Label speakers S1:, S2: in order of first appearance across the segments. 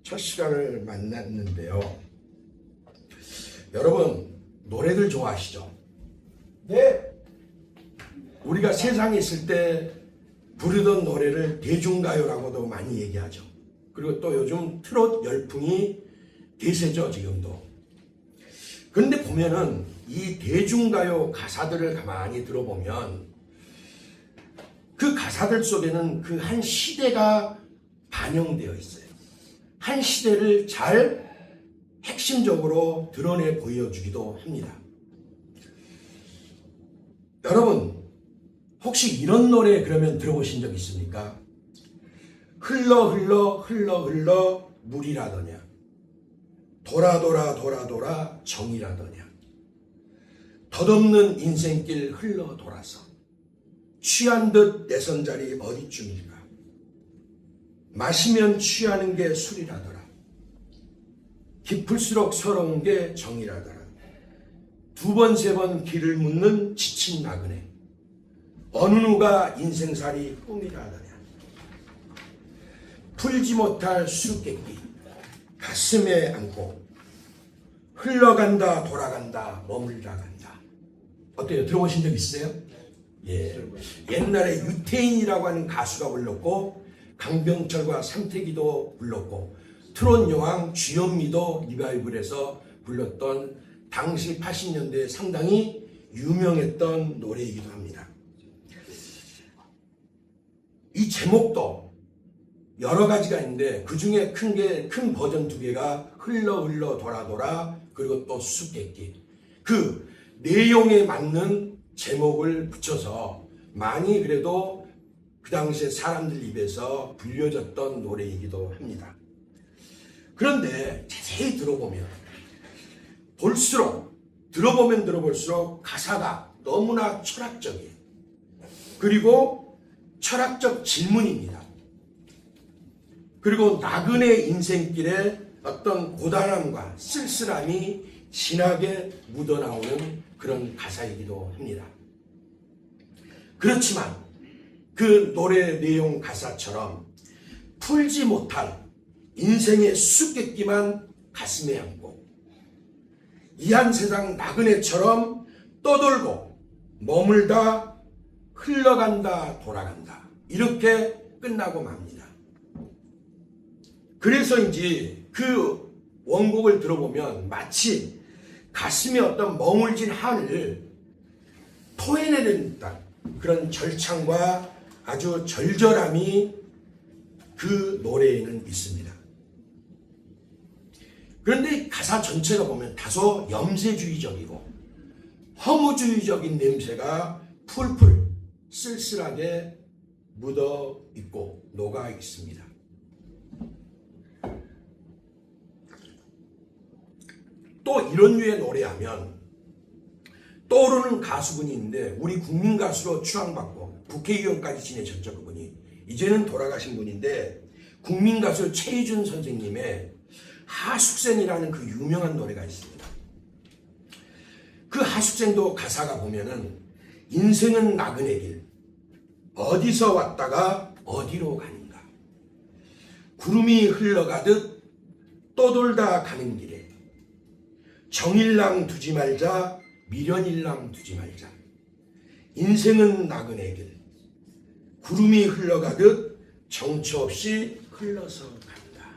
S1: 첫 시간을 만났는데요. 여러분, 노래들 좋아하시죠?
S2: 네.
S1: 우리가 세상에 있을 때 부르던 노래를 대중가요라고도 많이 얘기하죠. 그리고 또 요즘 트롯 열풍이 대세죠, 지금도. 그런데 보면은 이 대중가요 가사들을 가만히 들어보면 그 가사들 속에는 그 한 시대가 반영되어 있어요. 한 시대를 잘 핵심적으로 드러내 보여주기도 합니다. 여러분, 혹시 이런 노래 그러면 들어보신 적 있습니까? 흘러 흘러 흘러 흘러 물이라더냐, 돌아 돌아 돌아 돌아 정이라더냐, 덧없는 인생길 흘러 돌아서 취한 듯 내 손자리 어디쯤일까, 마시면 취하는 게 술이라더라, 깊을수록 서러운 게 정이라더라, 두 번 세 번 길을 묻는 지친 나그네, 어느 누가 인생살이 꿈이라더냐, 풀지 못할 수수께끼 가슴에 안고 흘러간다 돌아간다 머물다 간다. 어때요? 들어보신 적 있어요? 예. 옛날에 유태인이라고 하는 가수가 불렀고, 강병철과 삼태기도 불렀고, 트롯 여왕 주현미도 리바이벌에서 불렀던 당시 80년대에 상당히 유명했던 노래이기도 합니다. 이 제목도 여러 가지가 있는데 그 중에 큰 버전 두 개가 흘러 흘러 돌아 돌아 그리고 또 수수께끼, 그 내용에 맞는 제목을 붙여서 많이 그래도 그 당시에 사람들 입에서 불려졌던 노래이기도 합니다. 그런데 자세히 들어보면 들어볼수록 가사가 너무나 철학적이에요. 그리고 철학적 질문입니다. 그리고 나그네 인생길에 어떤 고단함과 쓸쓸함이 진하게 묻어나오는 그런 가사이기도 합니다. 그렇지만 그 노래 내용 가사처럼 풀지 못할 인생의 수수께끼만 가슴에 안고 이한 세상 나그네처럼 떠돌고 머물다 흘러간다 돌아간다 이렇게 끝나고 맙니다. 그래서인지 그 원곡을 들어보면 마치 가슴에 어떤 머물진 한을 토해내는 듯한 그런 절창과 아주 절절함이 그 노래에는 있습니다. 그런데 가사 전체가 보면 다소 염세주의적이고 허무주의적인 냄새가 풀풀 쓸쓸하게 묻어 있고 녹아 있습니다. 또 이런 류의 노래하면 떠오르는 가수분이 있는데, 우리 국민 가수로 추앙받고 국회의원까지 지내셨죠. 그분이 이제는 돌아가신 분인데, 국민 가수 최희준 선생님의 하숙생이라는 그 유명한 노래가 있습니다. 그 하숙생도 가사가 보면은 인생은 나그네 길, 어디서 왔다가 어디로 가는가, 구름이 흘러가듯 떠돌다 가는 길에 정일랑 두지 말자 미련일랑 두지 말자, 인생은 나그네 길, 구름이 흘러가듯 정처 없이 흘러서 간다.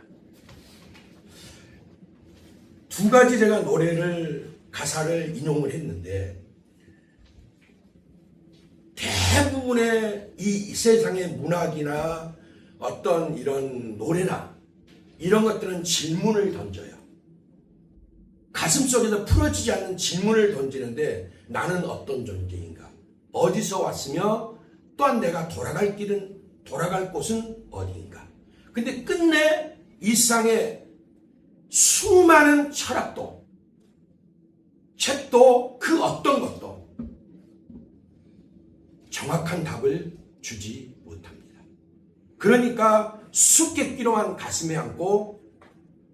S1: 두 가지 제가 가사를 인용을 했는데, 대부분의 이 세상의 문학이나 어떤 이런 노래나 이런 것들은 질문을 던져요. 가슴속에서 풀어지지 않는 질문을 던지는데, 나는 어떤 존재인가, 어디서 왔으며 또한 내가 돌아갈 곳은 어디인가. 근데 끝내 일상의 수많은 철학도 책도 그 어떤 것도 정확한 답을 주지 못합니다. 그러니까 수수께끼로만 가슴에 안고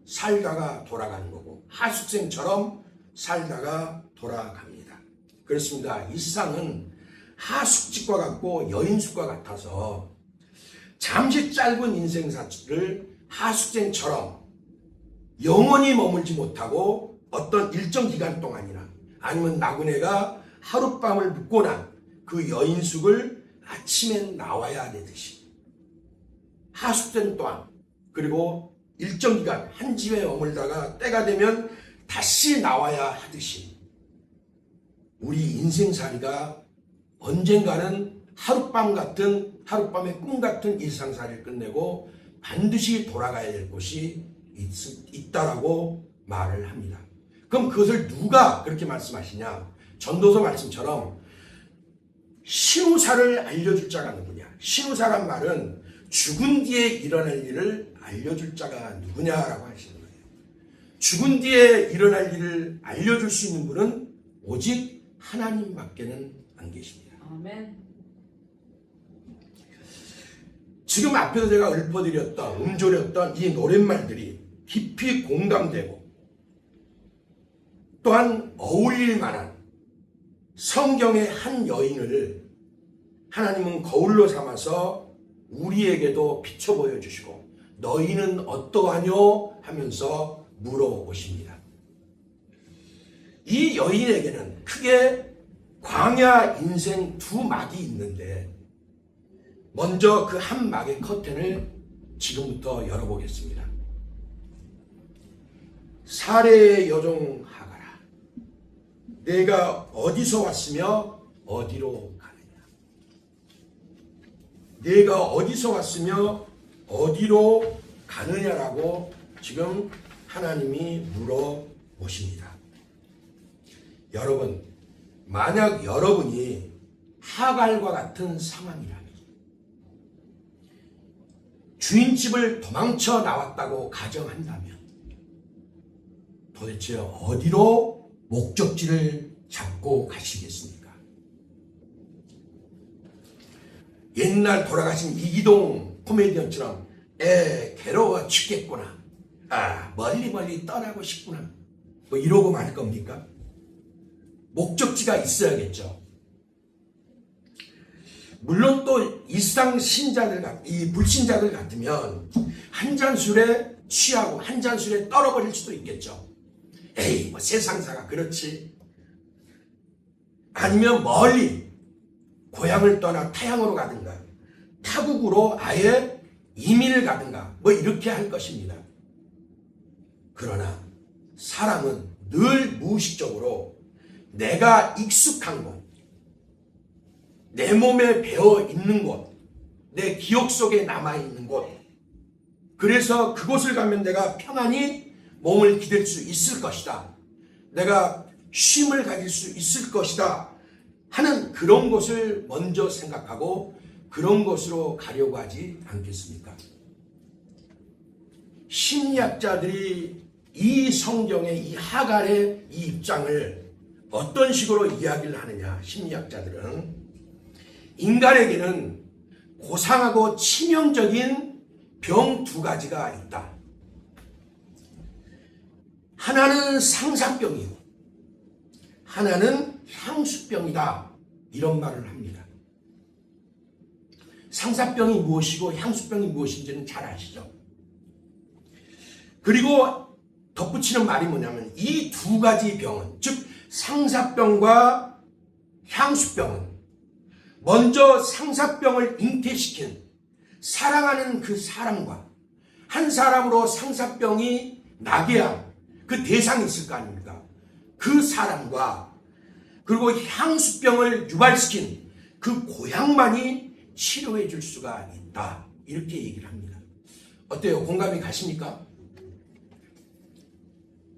S1: 살다가 돌아가는 거고, 하숙생처럼 살다가 돌아갑니다. 그렇습니다. 이 세상은 하숙집과 같고 여인숙과 같아서 잠시 짧은 인생사를 하숙생처럼 영원히 머물지 못하고 어떤 일정 기간 동안이나 아니면 나그네가 하룻밤을 묵고 난 그 여인숙을 아침엔 나와야 되듯이 하숙된 동안 그리고 일정 기간 한 집에 머물다가 때가 되면 다시 나와야 하듯이 우리 인생살이가 언젠가는 하룻밤의 꿈 같은 일상살이를 끝내고 반드시 돌아가야 될 곳이 있다라고 말을 합니다. 그럼 그것을 누가 그렇게 말씀하시냐? 전도서 말씀처럼 신우사를 알려줄 자가 누구냐? 신우사란 말은 죽은 뒤에 일어날 일을 알려줄 자가 누구냐라고 하시는 거예요. 죽은 뒤에 일어날 일을 알려줄 수 있는 분은 오직 하나님밖에는 안 계십니다.
S2: 아멘.
S1: 지금 앞에서 제가 읊어드렸던 음조렸던 이 노랫말들이 깊이 공감되고 또한 어울릴 만한 성경의 한 여인을 하나님은 거울로 삼아서 우리에게도 비춰 보여주시고 너희는 어떠하뇨 하면서 물어보십니다. 이 여인에게는 크게 광야 인생 두 막이 있는데 먼저 그 한 막의 커튼을 지금부터 열어보겠습니다. 사레의 여종 하가라, 내가 어디서 왔으며 어디로 가느냐? 내가 어디서 왔으며 어디로 가느냐라고 지금 하나님이 물어보십니다. 여러분, 만약 여러분이 하갈과 같은 상황이라면 주인집을 도망쳐 나왔다고 가정한다면 도대체 어디로 목적지를 잡고 가시겠습니까? 옛날 돌아가신 이기동 코미디언처럼 괴로워 죽겠구나, 멀리 떠나고 싶구나, 뭐 이러고 말 겁니까? 목적지가 있어야겠죠. 물론 또 이스랑 신자들, 이 불신자들 같으면 한 잔 술에 취하고 한 잔 술에 떨어버릴 수도 있겠죠. 에이, 뭐 세상사가 그렇지. 아니면 멀리 고향을 떠나 타향으로 가든가 타국으로 아예 이민을 가든가 뭐 이렇게 할 것입니다. 그러나 사람은 늘 무의식적으로 내가 익숙한 곳, 내 몸에 배어 있는 곳, 내 기억 속에 남아있는 곳, 그래서 그곳을 가면 내가 평안히 몸을 기댈 수 있을 것이다, 내가 쉼을 가질 수 있을 것이다 하는 그런 곳을 먼저 생각하고 그런 곳으로 가려고 하지 않겠습니까? 심리학자들이 이 성경의 이 하갈의 이 입장을 어떤 식으로 이야기를 하느냐? 심리학자들은 인간에게는 고상하고 치명적인 병 두 가지가 있다. 하나는 상사병이고 하나는 향수병이다, 이런 말을 합니다. 상사병이 무엇이고 향수병이 무엇인지는 잘 아시죠? 그리고 덧붙이는 말이 뭐냐면 이 두 가지 병은, 즉 상사병과 향수병은 먼저 상사병을 잉태시킨 사랑하는 그 사람과 한 사람으로 상사병이 나게 한 그 대상이 있을 거 아닙니까? 그 사람과 그리고 향수병을 유발시킨 그 고향만이 치료해 줄 수가 있다, 이렇게 얘기를 합니다. 어때요? 공감이 가십니까?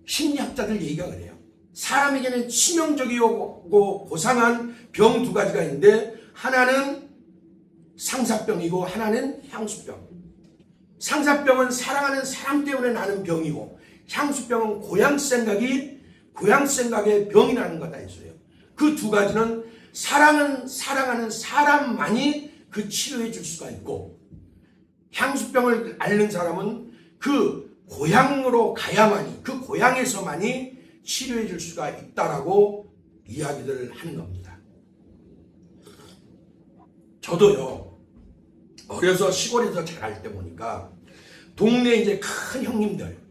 S1: 심리학자들 얘기가 그래요. 사람에게는 치명적이고 고상한 병 두 가지가 있는데 하나는 상사병이고 하나는 향수병. 상사병은 사랑하는 사람 때문에 나는 병이고 향수병은 고향 생각에 병이 나는 거다 했어요. 그 두 가지는 사랑하는 사람만이 그 치료해 줄 수가 있고 향수병을 앓는 사람은 그 고향으로 가야만이, 그 고향에서만이 치료해 줄 수가 있다라고 이야기를 하는 겁니다. 저도요, 어려서 시골에서 자랄 때 보니까 동네 이제 큰 형님들,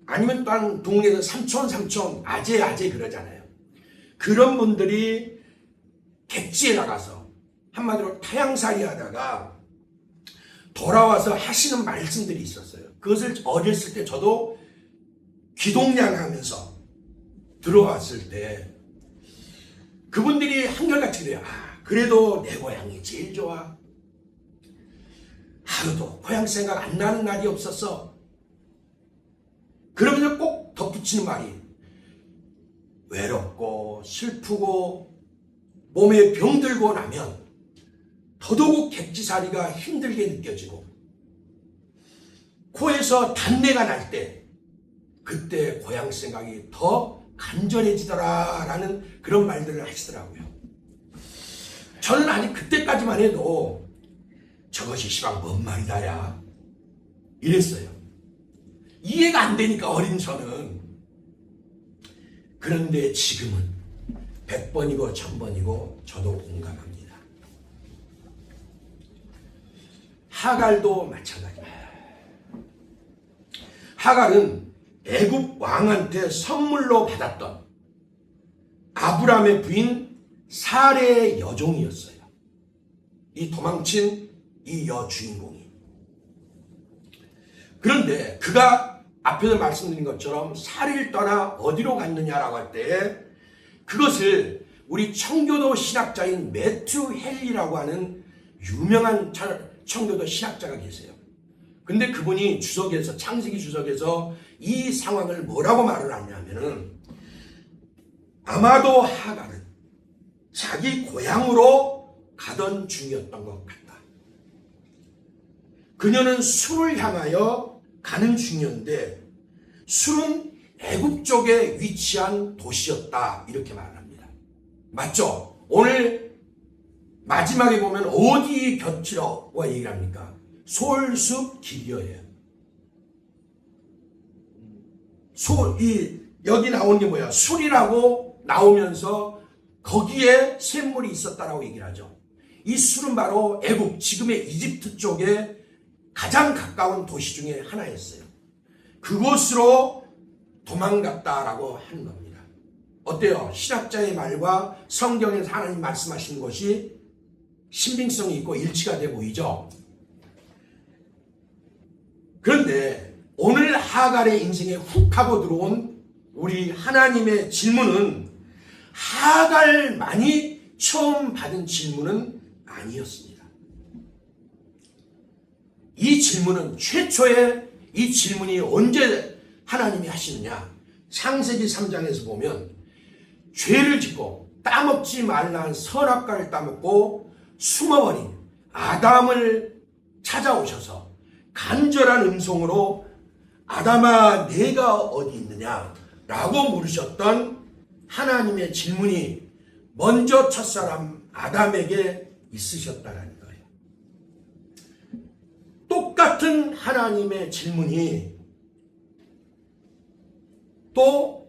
S1: 아니면 또 동네에서 삼촌 아재 그러잖아요. 그런 분들이 객지에 나가서 한마디로 타향살이 하다가 돌아와서 하시는 말씀들이 있었어요. 그것을 어렸을 때 저도 귀동냥하면서 들어왔을 때 그분들이 한결같이 그래요. 그래도 내 고향이 제일 좋아. 하루도 고향 생각 안 나는 날이 없었어. 그러면서 꼭 덧붙이는 말이 외롭고 슬프고 몸에 병들고 나면 더더욱 객지살이가 힘들게 느껴지고 코에서 단내가 날 때 그때 고향 생각이 더 간절해지더라 라는 그런 말들을 하시더라고요. 저는 아직 그때까지만 해도 저것이 시방 뭔 말이다야 이랬어요. 이해가 안 되니까 어린 저는. 그런데 지금은 100번이고 1000번이고 저도 공감합니다. 하갈도 마찬가지입니다. 하갈은 애굽 왕한테 선물로 받았던 아브라함의 부인 사레의 여종이었어요. 이 도망친 이 여주인공이. 그런데 그가 앞에서 말씀드린 것처럼 사리를 떠나 어디로 갔느냐라고 할 때 그것을 우리 청교도 신학자인 매튜 헨리라고 하는 유명한 청교도 신학자가 계세요. 근데 그분이 주석에서 창세기 주석에서 이 상황을 뭐라고 말을 하냐면은 아마도 하갈은 자기 고향으로 가던 중이었던 것 같다. 그녀는 술을 향하여 가는 중이었는데 술은 애굽 쪽에 위치한 도시였다 이렇게 말합니다. 맞죠? 오늘 마지막에 보면 어디 곁이라고 얘기를 합니까? 솔숲 기리어예요. 여기 나온 게 뭐야? 술이라고 나오면서 거기에 샘물이 있었다라고 얘기를 하죠. 이 술은 바로 애굽, 지금의 이집트 쪽에 가장 가까운 도시 중에 하나였어요. 그곳으로 도망갔다라고 하는 겁니다. 어때요? 신학자의 말과 성경에서 하나님 말씀하시는 것이 신빙성이 있고 일치가 돼 보이죠? 그런데 오늘 하갈의 인생에 훅 하고 들어온 우리 하나님의 질문은 하갈만이 처음 받은 질문은 아니었습니다. 이 질문은 최초에 이 질문이 언제 하나님이 하시느냐? 창세기 3장에서 보면 죄를 짓고 따먹지 말라는 선악과를 따먹고 숨어버린 아담을 찾아오셔서 간절한 음성으로 아담아 내가 어디 있느냐 라고 물으셨던 하나님의 질문이 먼저 첫사람 아담에게 있으셨다는 거예요. 똑같은 하나님의 질문이 또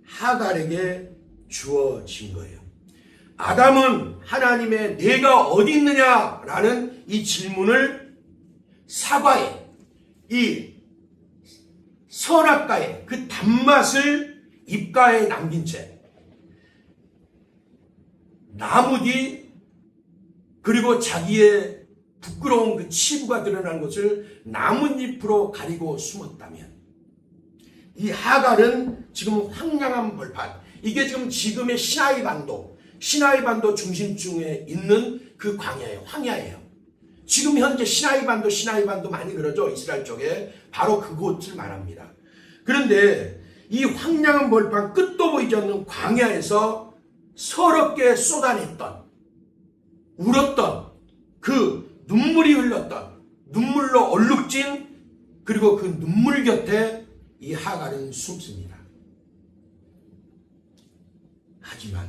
S1: 하갈에게 주어진 거예요. 아담은 하나님의 내가 어디 있느냐라는 이 질문을 사과에 이 선악과의 그 단맛을 입가에 남긴 채 나무 뒤 그리고 자기의 부끄러운 그 치부가 드러난 것을 나뭇잎으로 가리고 숨었다면 이 하갈은 지금 황량한 벌판, 이게 지금 지금의 시나이 반도 중심중에 있는 그 광야예요. 황야예요. 지금 현재 시나이 반도 많이 그러죠. 이스라엘 쪽에. 바로 그곳을 말합니다. 그런데 이 황량한 벌판 끝도 보이지 않는 광야에서 서럽게 쏟아냈던, 울었던, 그 눈물이 흘렀던, 눈물로 얼룩진, 그리고 그 눈물 곁에 이 하갈은 숨습니다. 하지만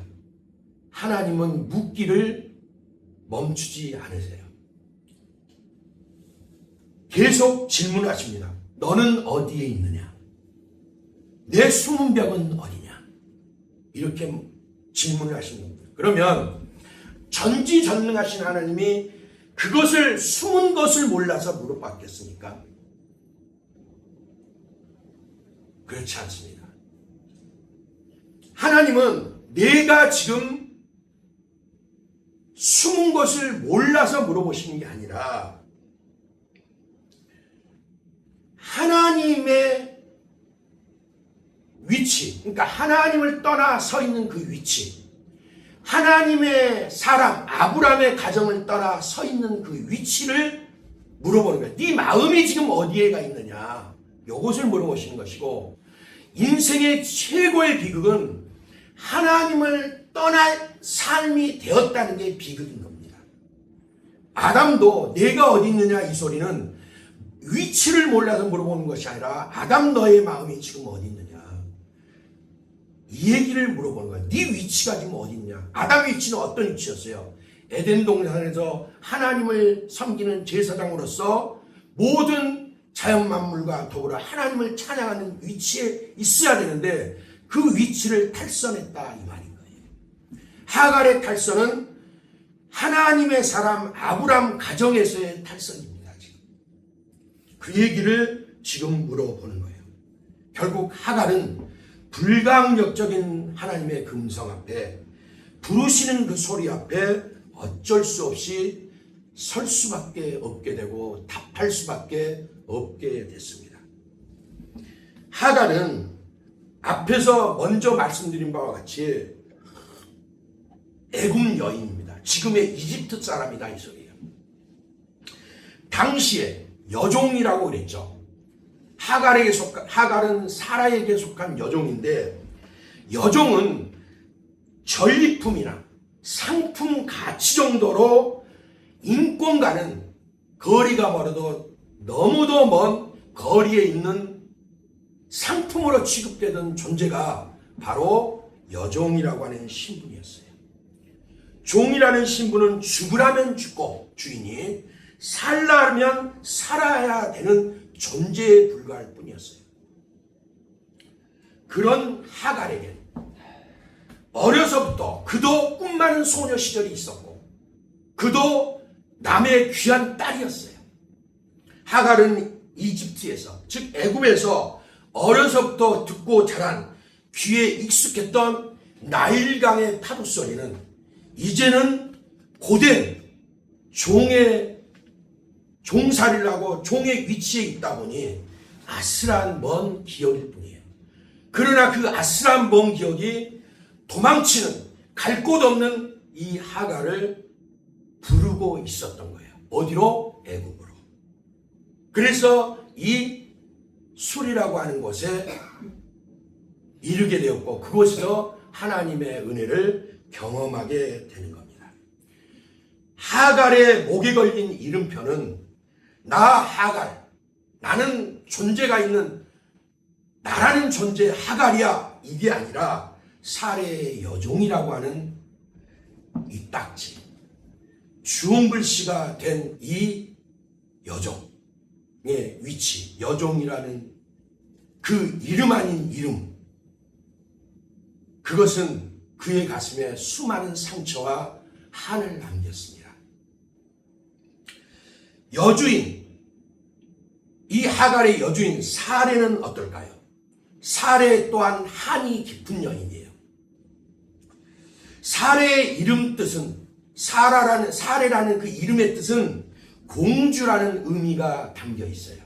S1: 하나님은 묻기를 멈추지 않으세요. 계속 질문하십니다. 너는 어디에 있느냐? 내 숨은 벽은 어디냐? 이렇게 질문을 하시는 겁니다. 그러면 전지전능하신 하나님이 그것을 숨은 것을 몰라서 물어봤겠습니까? 그렇지 않습니다. 하나님은 내가 지금 숨은 것을 몰라서 물어보시는 게 아니라 하나님의 위치, 그러니까 하나님을 떠나 서 있는 그 위치, 하나님의 사람 아브라함의 가정을 떠나 서 있는 그 위치를 물어보는 거예요. 네 마음이 지금 어디에가 있느냐, 이것을 물어보시는 것이고, 인생의 최고의 비극은 하나님을 떠날 삶이 되었다는 게 비극인 겁니다. 아담도 내가 어디 있느냐 이 소리는 위치를 몰라서 물어보는 것이 아니라 아담 너의 마음이 지금 어디 있느냐 이 얘기를 물어보는 거야. 네 위치가 지금 어디 있냐. 아담 위치는 어떤 위치였어요? 에덴 동산에서 하나님을 섬기는 제사장으로서 모든 자연 만물과 더불어 하나님을 찬양하는 위치에 있어야 되는데 그 위치를 탈선했다 이 말인 거예요. 하갈의 탈선은 하나님의 사람 아브람 가정에서의 탈선입니다. 지금 그 얘기를 지금 물어보는 거예요. 결국 하갈은 불가항력적인 하나님의 금성 앞에, 부르시는 그 소리 앞에 어쩔 수 없이 설 수밖에 없게 되고 답할 수밖에 없게 됐습니다. 하갈은 앞에서 먼저 말씀드린 바와 같이 애굽 여인입니다. 지금의 이집트 사람이다 이 소리예요. 당시에 여종이라고 그랬죠. 하갈은 사라에게 속한 여종인데, 여종은 전리품이나 상품 가치 정도로 인권과는 거리가 멀어도 너무도 먼 거리에 있는 상품으로 취급되던 존재가 바로 여종이라고 하는 신분이었어요. 종이라는 신분은 죽으라면 죽고 주인이 살라면 살아야 되는 존재에 불과할 뿐이었어요. 그런 하갈에게 어려서부터 그도 꿈 많은 소녀 시절이 있었고 그도 남의 귀한 딸이었어요. 하갈은 이집트에서, 즉 애굽에서 어려서부터 듣고 자란 귀에 익숙했던 나일강의 파도 소리는 이제는 고된 종살이를 하고 종의 위치에 있다 보니 아슬한 먼 기억일 뿐이에요. 그러나 그 아슬한 먼 기억이 도망치는 갈 곳 없는 이 하갈을 부르고 있었던 거예요. 어디로? 애굽으로. 그래서 이 술이라고 하는 곳에 이르게 되었고 그곳에서 하나님의 은혜를 경험하게 되는 겁니다. 하갈의 목에 걸린 이름표는 나 하갈, 나는 존재가 있는 나라는 존재 하갈이야, 이게 아니라 사례의 여종이라고 하는 이 딱지, 주홍글씨가 된 이 여종의 위치, 여종이라는 그 이름 아닌 이름, 그것은 그의 가슴에 수많은 상처와 한을 남겼습니다. 여주인, 이 하갈의 여주인 사레는 어떨까요? 사레 또한 한이 깊은 여인이에요. 사레의 이름 뜻은, 사레라는 그 이름의 뜻은 공주라는 의미가 담겨 있어요.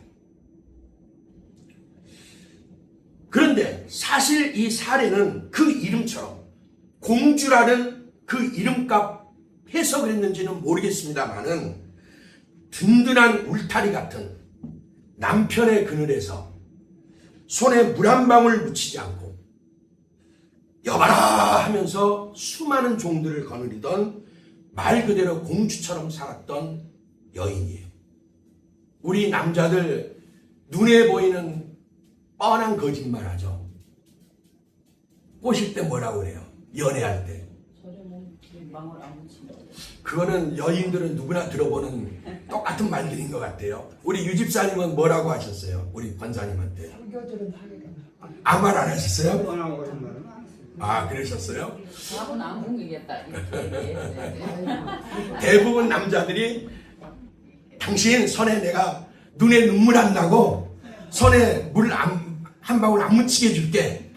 S1: 그런데 사실 이 사레는 그 이름처럼 공주라는 그 이름값 해석을 했는지는 모르겠습니다만은 든든한 울타리 같은 남편의 그늘에서 손에 물 한 방울 묻히지 않고 여봐라 하면서 수많은 종들을 거느리던 말 그대로 공주처럼 살았던 여인이에요. 우리 남자들 눈에 보이는 뻔한 거짓말 하죠. 꼬실 때 뭐라고 그래요? 연애할 때. 그거는 여인들은 누구나 들어보는 똑같은 말들인 것 같아요. 우리 유집사님은 뭐라고 하셨어요? 우리 권사님한테. 아무 말 안 하셨어요? 아, 그러셨어요?
S2: 답은 안 공개겠다.
S1: 대부분 남자들이 당신 손에 내가 눈에 눈물 안 나고 손에 물 한 한 방울 안 묻히게 해줄게.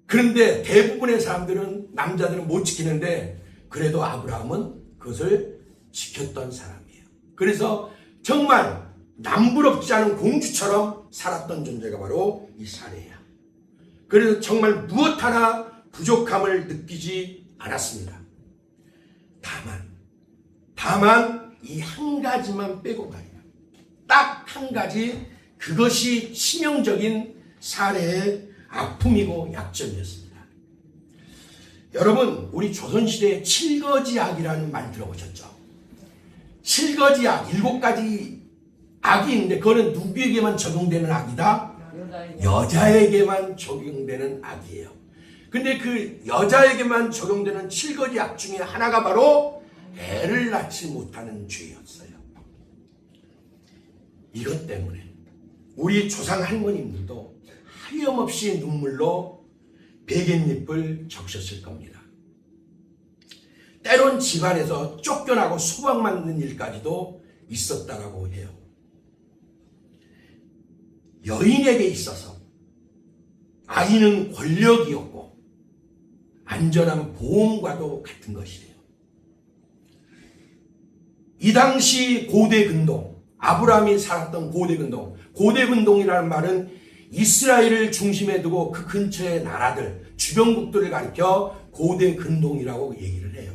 S1: 그런데 대부분의 사람들은, 남자들은 못 지키는데 그래도 아브라함은 그것을 지켰던 사람이에요. 그래서 정말 남부럽지 않은 공주처럼 살았던 존재가 바로 이 사례야. 그래서 정말 무엇 하나 부족함을 느끼지 않았습니다. 다만 이 한 가지만 빼고 말이야. 딱 한 가지, 그것이 치명적인 사례의 아픔이고 약점이었습니다. 여러분, 우리 조선시대에 칠거지악이라는 말 들어보셨죠? 칠거지악, 7가지 악이 있는데 그거는 누구에게만 적용되는 악이다? 여자에게만 적용되는 악이에요. 근데 그 여자에게만 적용되는 7가지 악 중에 하나가 바로 애를 낳지 못하는 죄였어요. 이것 때문에 우리 조상 할머님들도 하염없이 눈물로 베갯잎을 적셨을 겁니다. 때론 집안에서 쫓겨나고 소방 맞는 일까지도 있었다라고 해요. 여인에게 있어서 아이는 권력이었고 안전한 보험과도 같은 것이래요. 이 당시 고대 근동, 아브라함이 살았던 고대 근동, 고대 근동이라는 말은 이스라엘을 중심에 두고 그 근처의 나라들, 주변국들을 가리켜 고대 근동이라고 얘기를 해요.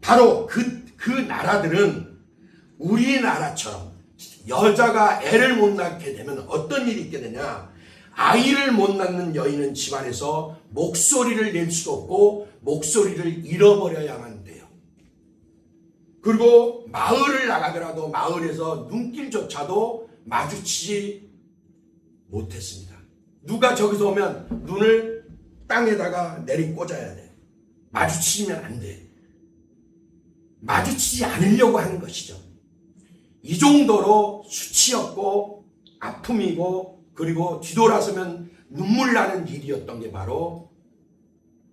S1: 바로 그 나라들은 우리나라처럼 여자가 애를 못 낳게 되면 어떤 일이 있게 되냐, 아이를 못 낳는 여인은 집안에서 목소리를 낼 수도 없고 목소리를 잃어버려야만 돼요. 그리고 마을을 나가더라도 마을에서 눈길조차도 마주치지 못했습니다. 누가 저기서 오면 눈을 땅에다가 내리꽂아야 돼. 마주치면 안 돼. 마주치지 않으려고 하는 것이죠. 이 정도로 수치였고 아픔이고, 그리고 뒤돌아서면 눈물 나는 일이었던 게 바로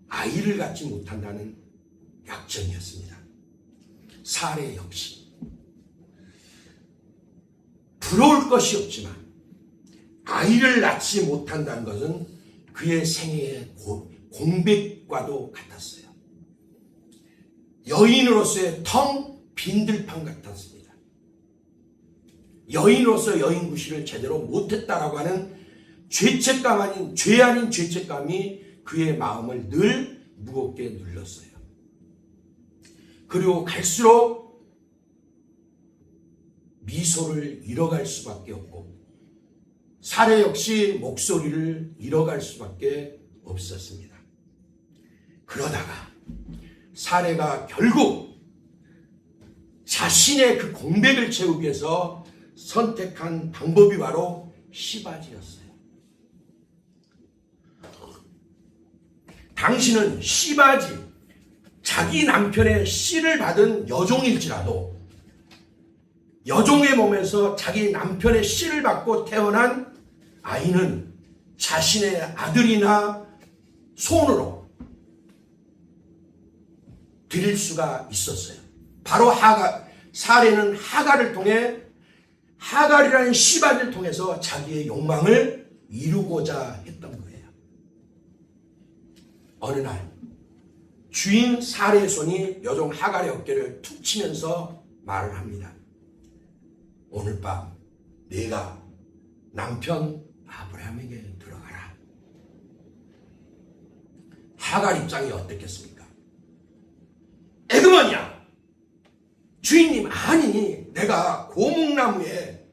S1: 아이를 갖지 못한다는 약점이었습니다. 사례 역시 부러울 것이 없지만 아이를 낳지 못한다는 것은 그의 생애의 공백과도 같았어요. 여인으로서의 텅 빈 들판 같았습니다. 여인으로서 여인구실을 제대로 못했다라고 하는 죄책감 아닌 죄 아닌 죄책감이 그의 마음을 늘 무겁게 눌렀어요. 그리고 갈수록 미소를 잃어갈 수밖에 없고 사례 역시 목소리를 잃어갈 수밖에 없었습니다. 그러다가 사례가 결국 자신의 그 공백을 채우기 위해서 선택한 방법이 바로 시바지였어요. 당신은 시바지, 자기 남편의 씨를 받은 여종일지라도 여종의 몸에서 자기 남편의 씨를 받고 태어난 아이는 자신의 아들이나 손으로 드릴 수가 있었어요. 바로 사례는 하갈을 통해, 하갈이라는 시바지를 통해서 자기의 욕망을 이루고자 했던 거예요. 어느 날 주인 사례의 손이 여종 하갈의 어깨를 툭 치면서 말을 합니다. 오늘 밤 네가 남편 아브라함에게 들어가라. 하갈 입장이 어땠겠습니까? 에그머니야, 주인님, 아니 내가 고목나무에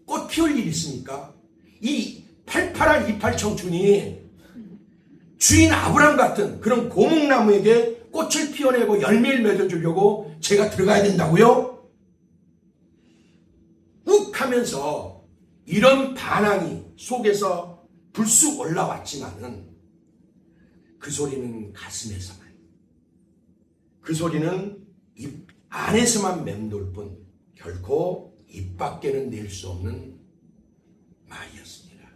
S1: 꽃 피울 일이 있습니까? 이 팔팔한 이팔 청춘이 주인 아브라함 같은 그런 고목나무에게 꽃을 피워내고 열매를 맺어주려고 제가 들어가야 된다고요? 욱 하면서 이런 반항이 속에서 불쑥 올라왔지만은 그 소리는 가슴에서만, 그 소리는 입 안에서만 맴돌 뿐 결코 입 밖에는 낼 수 없는 말이었습니다.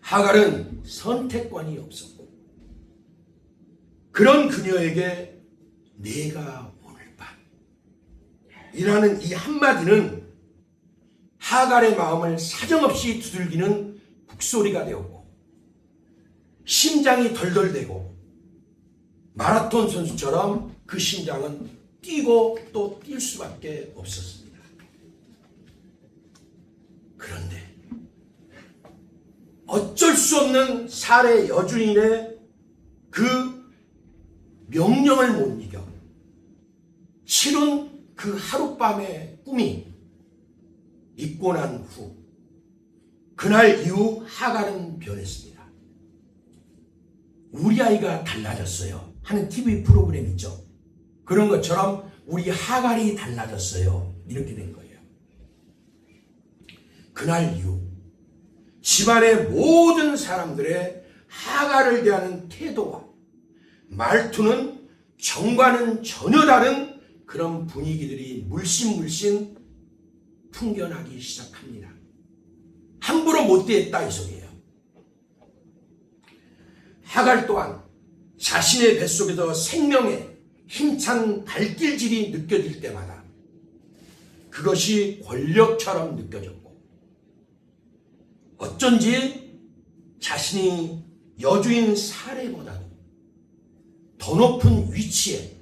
S1: 하갈은 선택권이 없었고 그런 그녀에게 내가 오늘 밤 이라는 이 한마디는 하갈의 마음을 사정없이 두들기는 북소리가 되었고 심장이 덜덜대고 마라톤 선수처럼 그 심장은 뛰고 또 뛸 수밖에 없었습니다. 그런데 어쩔 수 없는 살해 여주인의 그 명령을 못 이겨 치른 그 하룻밤의 꿈이 잊고 난 후 그날 이후 하갈은 변했습니다. 우리 아이가 달라졌어요 하는 TV 프로그램 있죠. 그런 것처럼 우리 하갈이 달라졌어요. 이렇게 된 거예요. 그날 이후 집안의 모든 사람들의 하갈을 대하는 태도와 말투는 정과는 전혀 다른 그런 분위기들이 물씬 풍겨나기 시작합니다. 함부로 못되었다 이 소리예요. 하갈 또한 자신의 뱃속에서 생명의 힘찬 발길질이 느껴질 때마다 그것이 권력처럼 느껴졌고 어쩐지 자신이 여주인 사례보다도 더 높은 위치에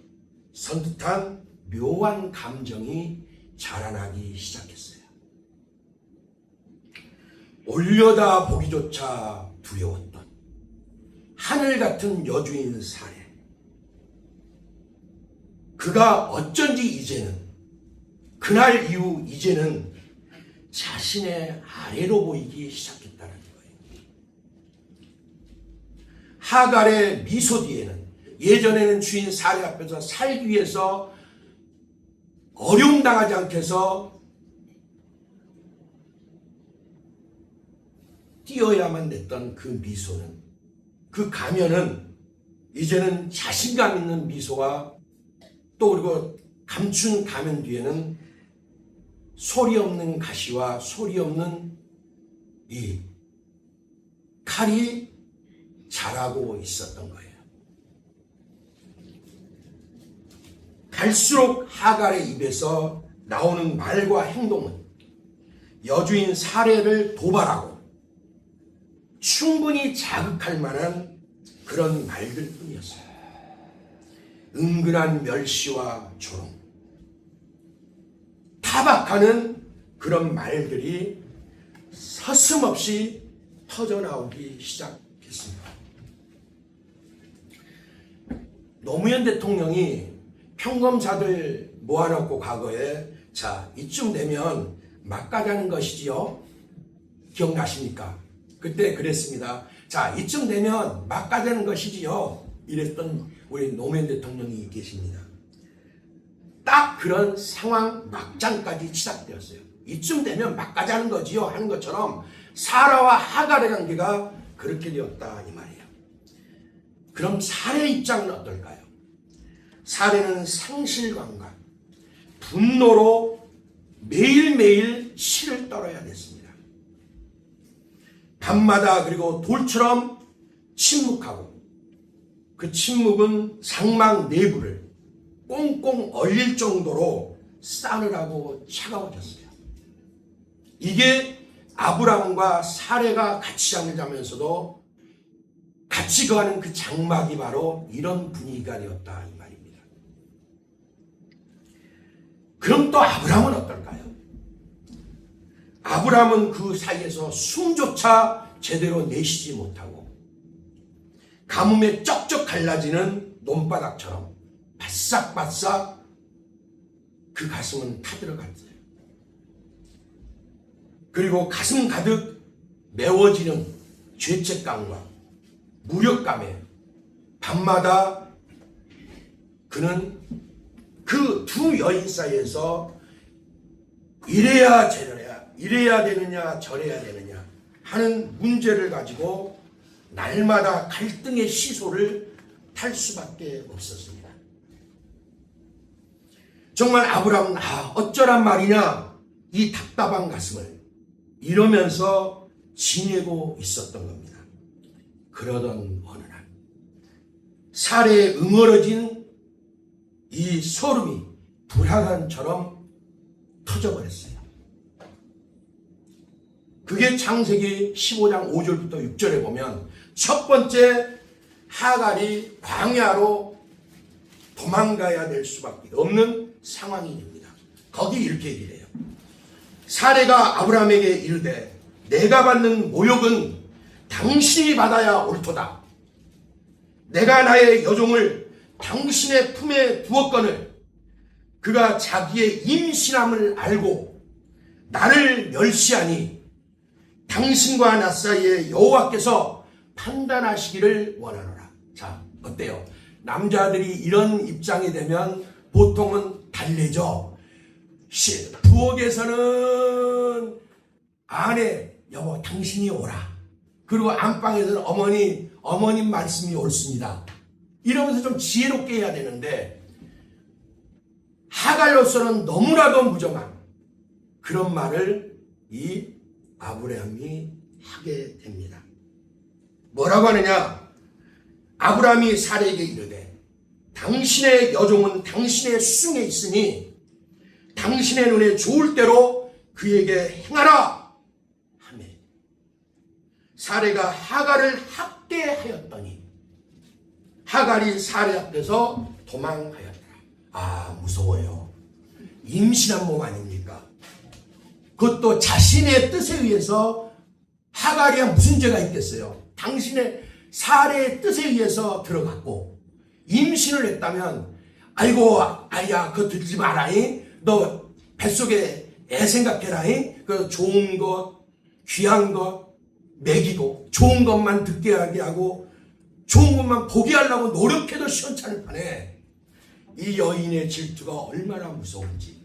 S1: 선 듯한 묘한 감정이 자라나기 시작했어요. 올려다 보기조차 두려웠던 하늘 같은 여주인 사례. 그가 어쩐지 이제는 그날 이후 이제는 자신의 아래로 보이기 시작했다는 거예요. 하갈의 미소 뒤에는 예전에는 주인 사례 앞에서 살기 위해서 어려움 당하지 않게 해서 띄어야만 냈던 그 미소는 그 가면은 이제는 자신감 있는 미소와 또 그리고 감춘 가면 뒤에는 소리 없는 가시와 소리 없는 이 칼이 자라고 있었던 거예요. 갈수록 하갈의 입에서 나오는 말과 행동은 여주인 사례를 도발하고 충분히 자극할 만한 그런 말들 뿐이었어요. 은근한 멸시와 조롱, 타박하는 그런 말들이 서슴없이 터져나오기 시작했습니다. 노무현 대통령이 평검사들 모아놓고 과거에 자 이쯤 되면 막 가자는 것이지요. 기억나십니까? 그때 그랬습니다. 자 이쯤 되면 막 가자는 것이지요. 이랬던 우리 노무현 대통령이 계십니다. 딱 그런 상황 막장까지 시작되었어요. 이쯤 되면 막 가자는 거지요 하는 것처럼 사라와 하갈의 관계가 그렇게 되었다 이 말이에요. 그럼 사례의 입장은 어떨까요? 사례는 상실감과 분노로 매일매일 실을 떨어야 됐습니다. 밤마다 그리고 돌처럼 침묵하고 그 침묵은 상막 내부를 꽁꽁 얼릴 정도로 싸늘하고 차가워졌어요. 이게 아브라함과 사례가 같이 잠을 자면서도 같이 거하는 그 장막이 바로 이런 분위기가 되었다 이 말입니다. 그럼 또 아브라함은 어떨까요? 아브라함은 그 사이에서 숨조차 제대로 내쉬지 못하고 가뭄에 쩍쩍 갈라지는 논바닥처럼 바싹바싹 그 가슴은 타들어갔어요. 그리고 가슴 가득 메워지는 죄책감과 무력감에 밤마다 그는 그 두 여인 사이에서 이래야 저래야, 이래야 되느냐 저래야 되느냐 하는 문제를 가지고 날마다 갈등의 시소를 탈 수밖에 없었습니다. 정말 아브라함은 어쩌란 말이냐 이 답답한 가슴을 이러면서 지내고 있었던 겁니다. 그러던 어느 날 사례에 응어러진 이 소름이 불화산처럼 터져버렸어요. 그게 창세기 15장 5절부터 6절에 보면 첫 번째 하갈이 광야로 도망가야 될 수밖에 없는 상황이 됩니다. 거기 이렇게 얘기를 해요. 사레가 아브라함에게 이르되 내가 받는 모욕은 당신이 받아야 옳도다. 내가 나의 여종을 당신의 품에 두었거늘 그가 자기의 임신함을 알고 나를 멸시하니 당신과 나 사이에 여호와께서 판단하시기를 원하노라. 자, 어때요? 남자들이 이런 입장이 되면 보통은 달래죠. 부엌에서는 아내, 여보 당신이 오라. 그리고 안방에서는 어머님 말씀이 옳습니다. 이러면서 좀 지혜롭게 해야 되는데 하갈로서는 너무나도 무정한 그런 말을 이 아브라함이 하게 됩니다. 뭐라고 하느냐? 아브라함이 사레에게 이르되 당신의 여종은 당신의 수중에 있으니 당신의 눈에 좋을 대로 그에게 행하라 하며 사레가 하갈을 학대하였더니 하갈이 사레 앞에서 도망하였더라. 아, 무서워요. 임신한 몸 아닙니까? 그것도 자신의 뜻에 의해서 하갈이야 무슨 죄가 있겠어요? 당신의 사레의 뜻에 의해서 들어갔고 임신을 했다면 아이고 아야 그거 들지 마라잉. 너 뱃속에 애 생각해라잉. 그 좋은 것 귀한 것 먹이고 좋은 것만 듣게 하게 하고 좋은 것만 보게 하려고 노력해도 시원찮을 판에 이 여인의 질투가 얼마나 무서운지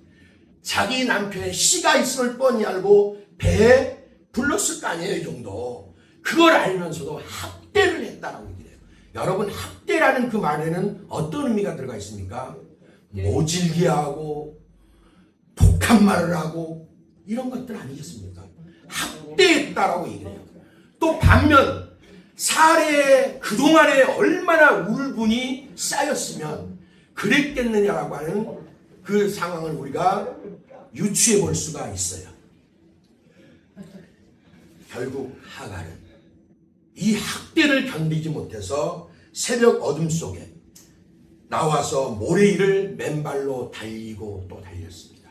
S1: 자기 남편의 씨가 있음을 뻔히 알고 배에 불렀을 거 아니에요. 이 정도. 그걸 알면서도 학대를 했다라고 얘기해요. 여러분 학대라는 그 말에는 어떤 의미가 들어가 있습니까? 모질게 하고 독한 말을 하고 이런 것들 아니겠습니까? 학대했다라고 얘기해요. 또 반면 사례에 그동안에 얼마나 울분이 쌓였으면 그랬겠느냐라고 하는 그 상황을 우리가 유추해 볼 수가 있어요. 결국 하갈은 이 학대를 견디지 못해서 새벽 어둠 속에 나와서 모래 위를 맨발로 달리고 또 달렸습니다.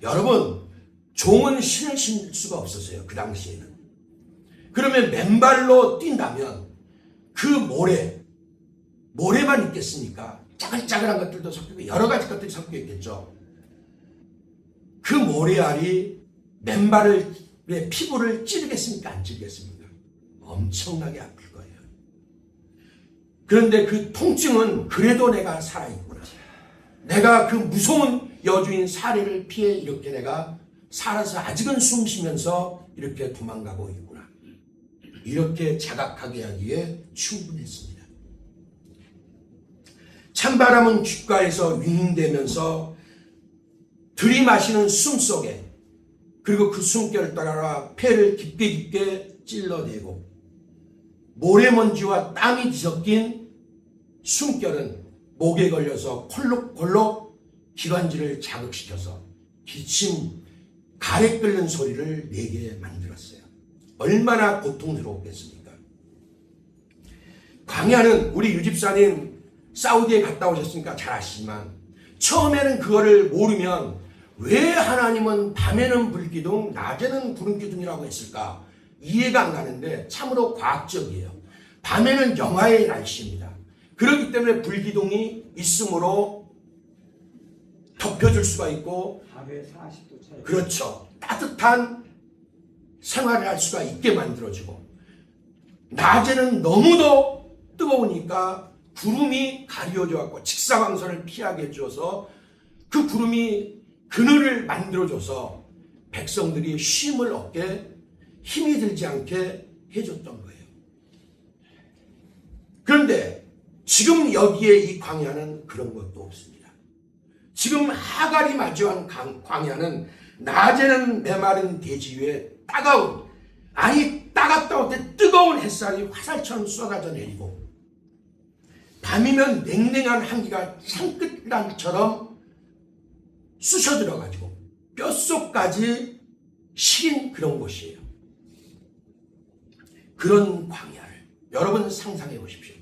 S1: 여러분, 종은 신을 신을 수가 없었어요. 그 당시에는. 그러면 맨발로 뛴다면 그 모래만 있겠습니까? 짜글짜글한 것들도 섞이고 여러 가지 것들이 섞여 있겠죠. 그 모래알이 맨발의 피부를 찌르겠습니까? 안 찌르겠습니까? 엄청나게 아플 거예요. 그런데 그 통증은 그래도 내가 살아있구나. 내가 그 무서운 여주인 사례를 피해 이렇게 내가 살아서 아직은 숨 쉬면서 이렇게 도망가고 있구나. 이렇게 자각하게 하기에 충분했습니다. 찬바람은 귓가에서 윙윙대면서 들이마시는 숨 속에 그리고 그 숨결 따라 폐를 깊게 찔러대고 모래먼지와 땀이 뒤섞인 숨결은 목에 걸려서 콜록콜록 기관지를 자극시켜서 기침, 가래 끓는 소리를 내게 만들었어요. 얼마나 고통스러웠겠습니까? 광야는 우리 유집사님 사우디에 갔다 오셨으니까 잘 아시지만 처음에는 그거를 모르면 왜 하나님은 밤에는 불기둥, 낮에는 구름기둥이라고 했을까? 이해가 안 가는데 참으로 과학적이에요. 밤에는 영하의 날씨입니다. 그렇기 때문에 불기둥이 있으므로 덮여줄 수가 있고
S3: 하루에 40도 차이.
S1: 그렇죠. 따뜻한 생활을 할 수가 있게 만들어주고 낮에는 너무도 뜨거우니까 구름이 가려져 갖고 직사광선을 피하게 해줘서 그 구름이 그늘을 만들어줘서 백성들이 쉼을 얻게 힘이 들지 않게 해줬던 거예요. 그런데 지금 여기에 이 광야는 그런 것도 없습니다. 지금 하갈이 마주한 광야는 낮에는 메마른 대지 위에 따갑다고 할 때 뜨거운 햇살이 화살처럼 쏟아져 내리고 밤이면 냉랭한 한기가 산끝란처럼 쑤셔들어가지고 뼛속까지 시린 그런 곳이에요. 그런 광야를 여러분 상상해 보십시오.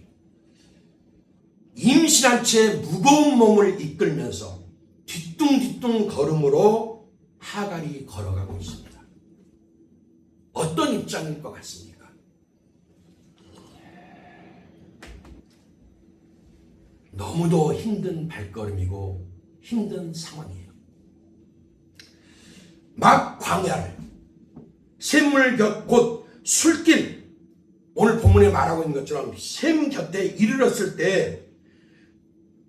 S1: 임신한 채 무거운 몸을 이끌면서 뒤뚱뒤뚱 걸음으로 하갈이 걸어가고 있습니다. 어떤 입장일 것 같습니까? 너무도 힘든 발걸음이고 힘든 상황이에요. 막 광야를 샘물 곁 곧 술길, 오늘 본문에 말하고 있는 것처럼 샘 곁에 이르렀을 때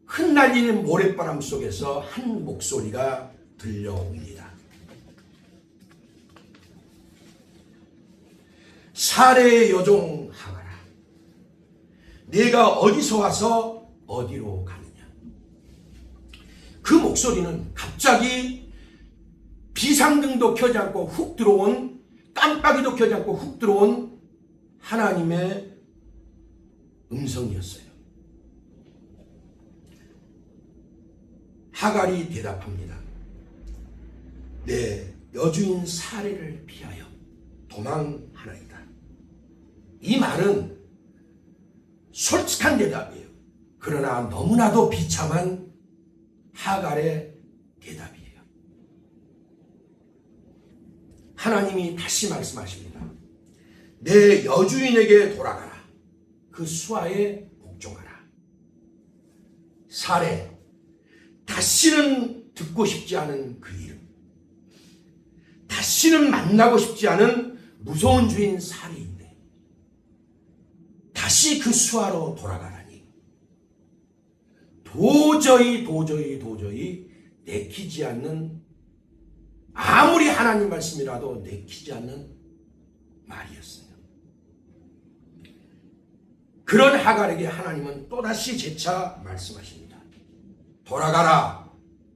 S1: 흩날리는 모래바람 속에서 한 목소리가 들려옵니다. 사레의 여종 하갈아, 네가 어디서 와서 어디로 가느냐. 그 목소리는 갑자기 비상등도 켜지 않고 훅 들어온, 깜빡이도 켜지 않고 훅 들어온 하나님의 음성이었어요. 하갈이 대답합니다. 내 여주인 사레를 피하여 도망하나이다. 이 말은 솔직한 대답이에요. 그러나 너무나도 비참한 하갈의 대답이에요. 하나님이 다시 말씀하십니다. 내 여주인에게 돌아가라. 그 수하에 복종하라. 사레, 다시는 듣고 싶지 않은 그 이름, 다시는 만나고 싶지 않은 무서운 주인 사레인데 다시 그 수하로 돌아가라니 도저히 내키지 않는, 아무리 하나님 말씀이라도 내키지 않는 말이었어요. 그런 하갈에게 하나님은 또다시 재차 말씀하십니다. 돌아가라.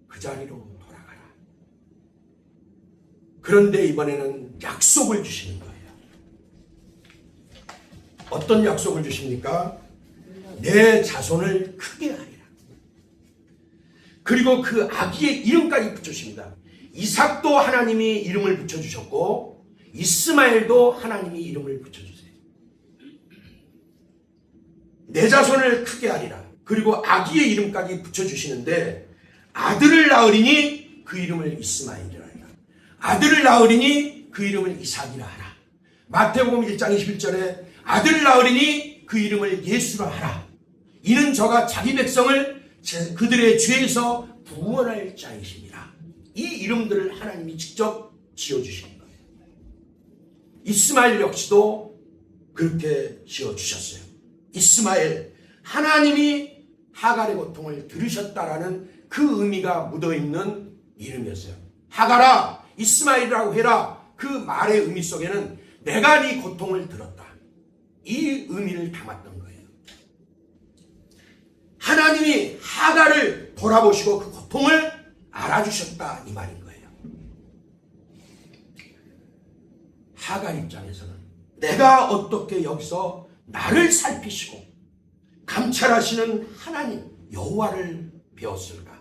S1: 그 자리로 돌아가라. 그런데 이번에는 약속을 주시는 거예요. 어떤 약속을 주십니까? 내 자손을 크게 하리라. 그리고 그 아기의 이름까지 붙여주십니다. 이삭도 하나님이 이름을 붙여주셨고 이스마엘도 하나님이 이름을 붙여주세요. 내 자손을 크게 하리라. 그리고 아기의 이름까지 붙여주시는데 아들을 낳으리니 그 이름을 이스마엘이라 하라. 아들을 낳으리니 그 이름을 이삭이라 하라. 마태복음 1장 21절에 아들을 낳으리니 그 이름을 예수라 하라. 이는 저가 자기 백성을 그들의 죄에서 구원할 자이십니다. 이 이름들을 하나님이 직접 지어주시는 거예요. 이스마엘 역시도 그렇게 지어주셨어요. 이스마엘, 하나님이 하갈의 고통을 들으셨다라는 그 의미가 묻어있는 이름이었어요. 하갈아, 이스마엘이라고 해라. 그 말의 의미 속에는 내가 네 고통을 들었다, 이 의미를 담았던 거예요. 하나님이 하갈을 돌아보시고 그 고통을 알아주셨다, 이 말인 거예요. 하갈 입장에서는 내가 어떻게 여기서 나를 살피시고 감찰하시는 하나님 여호와를 배웠을까?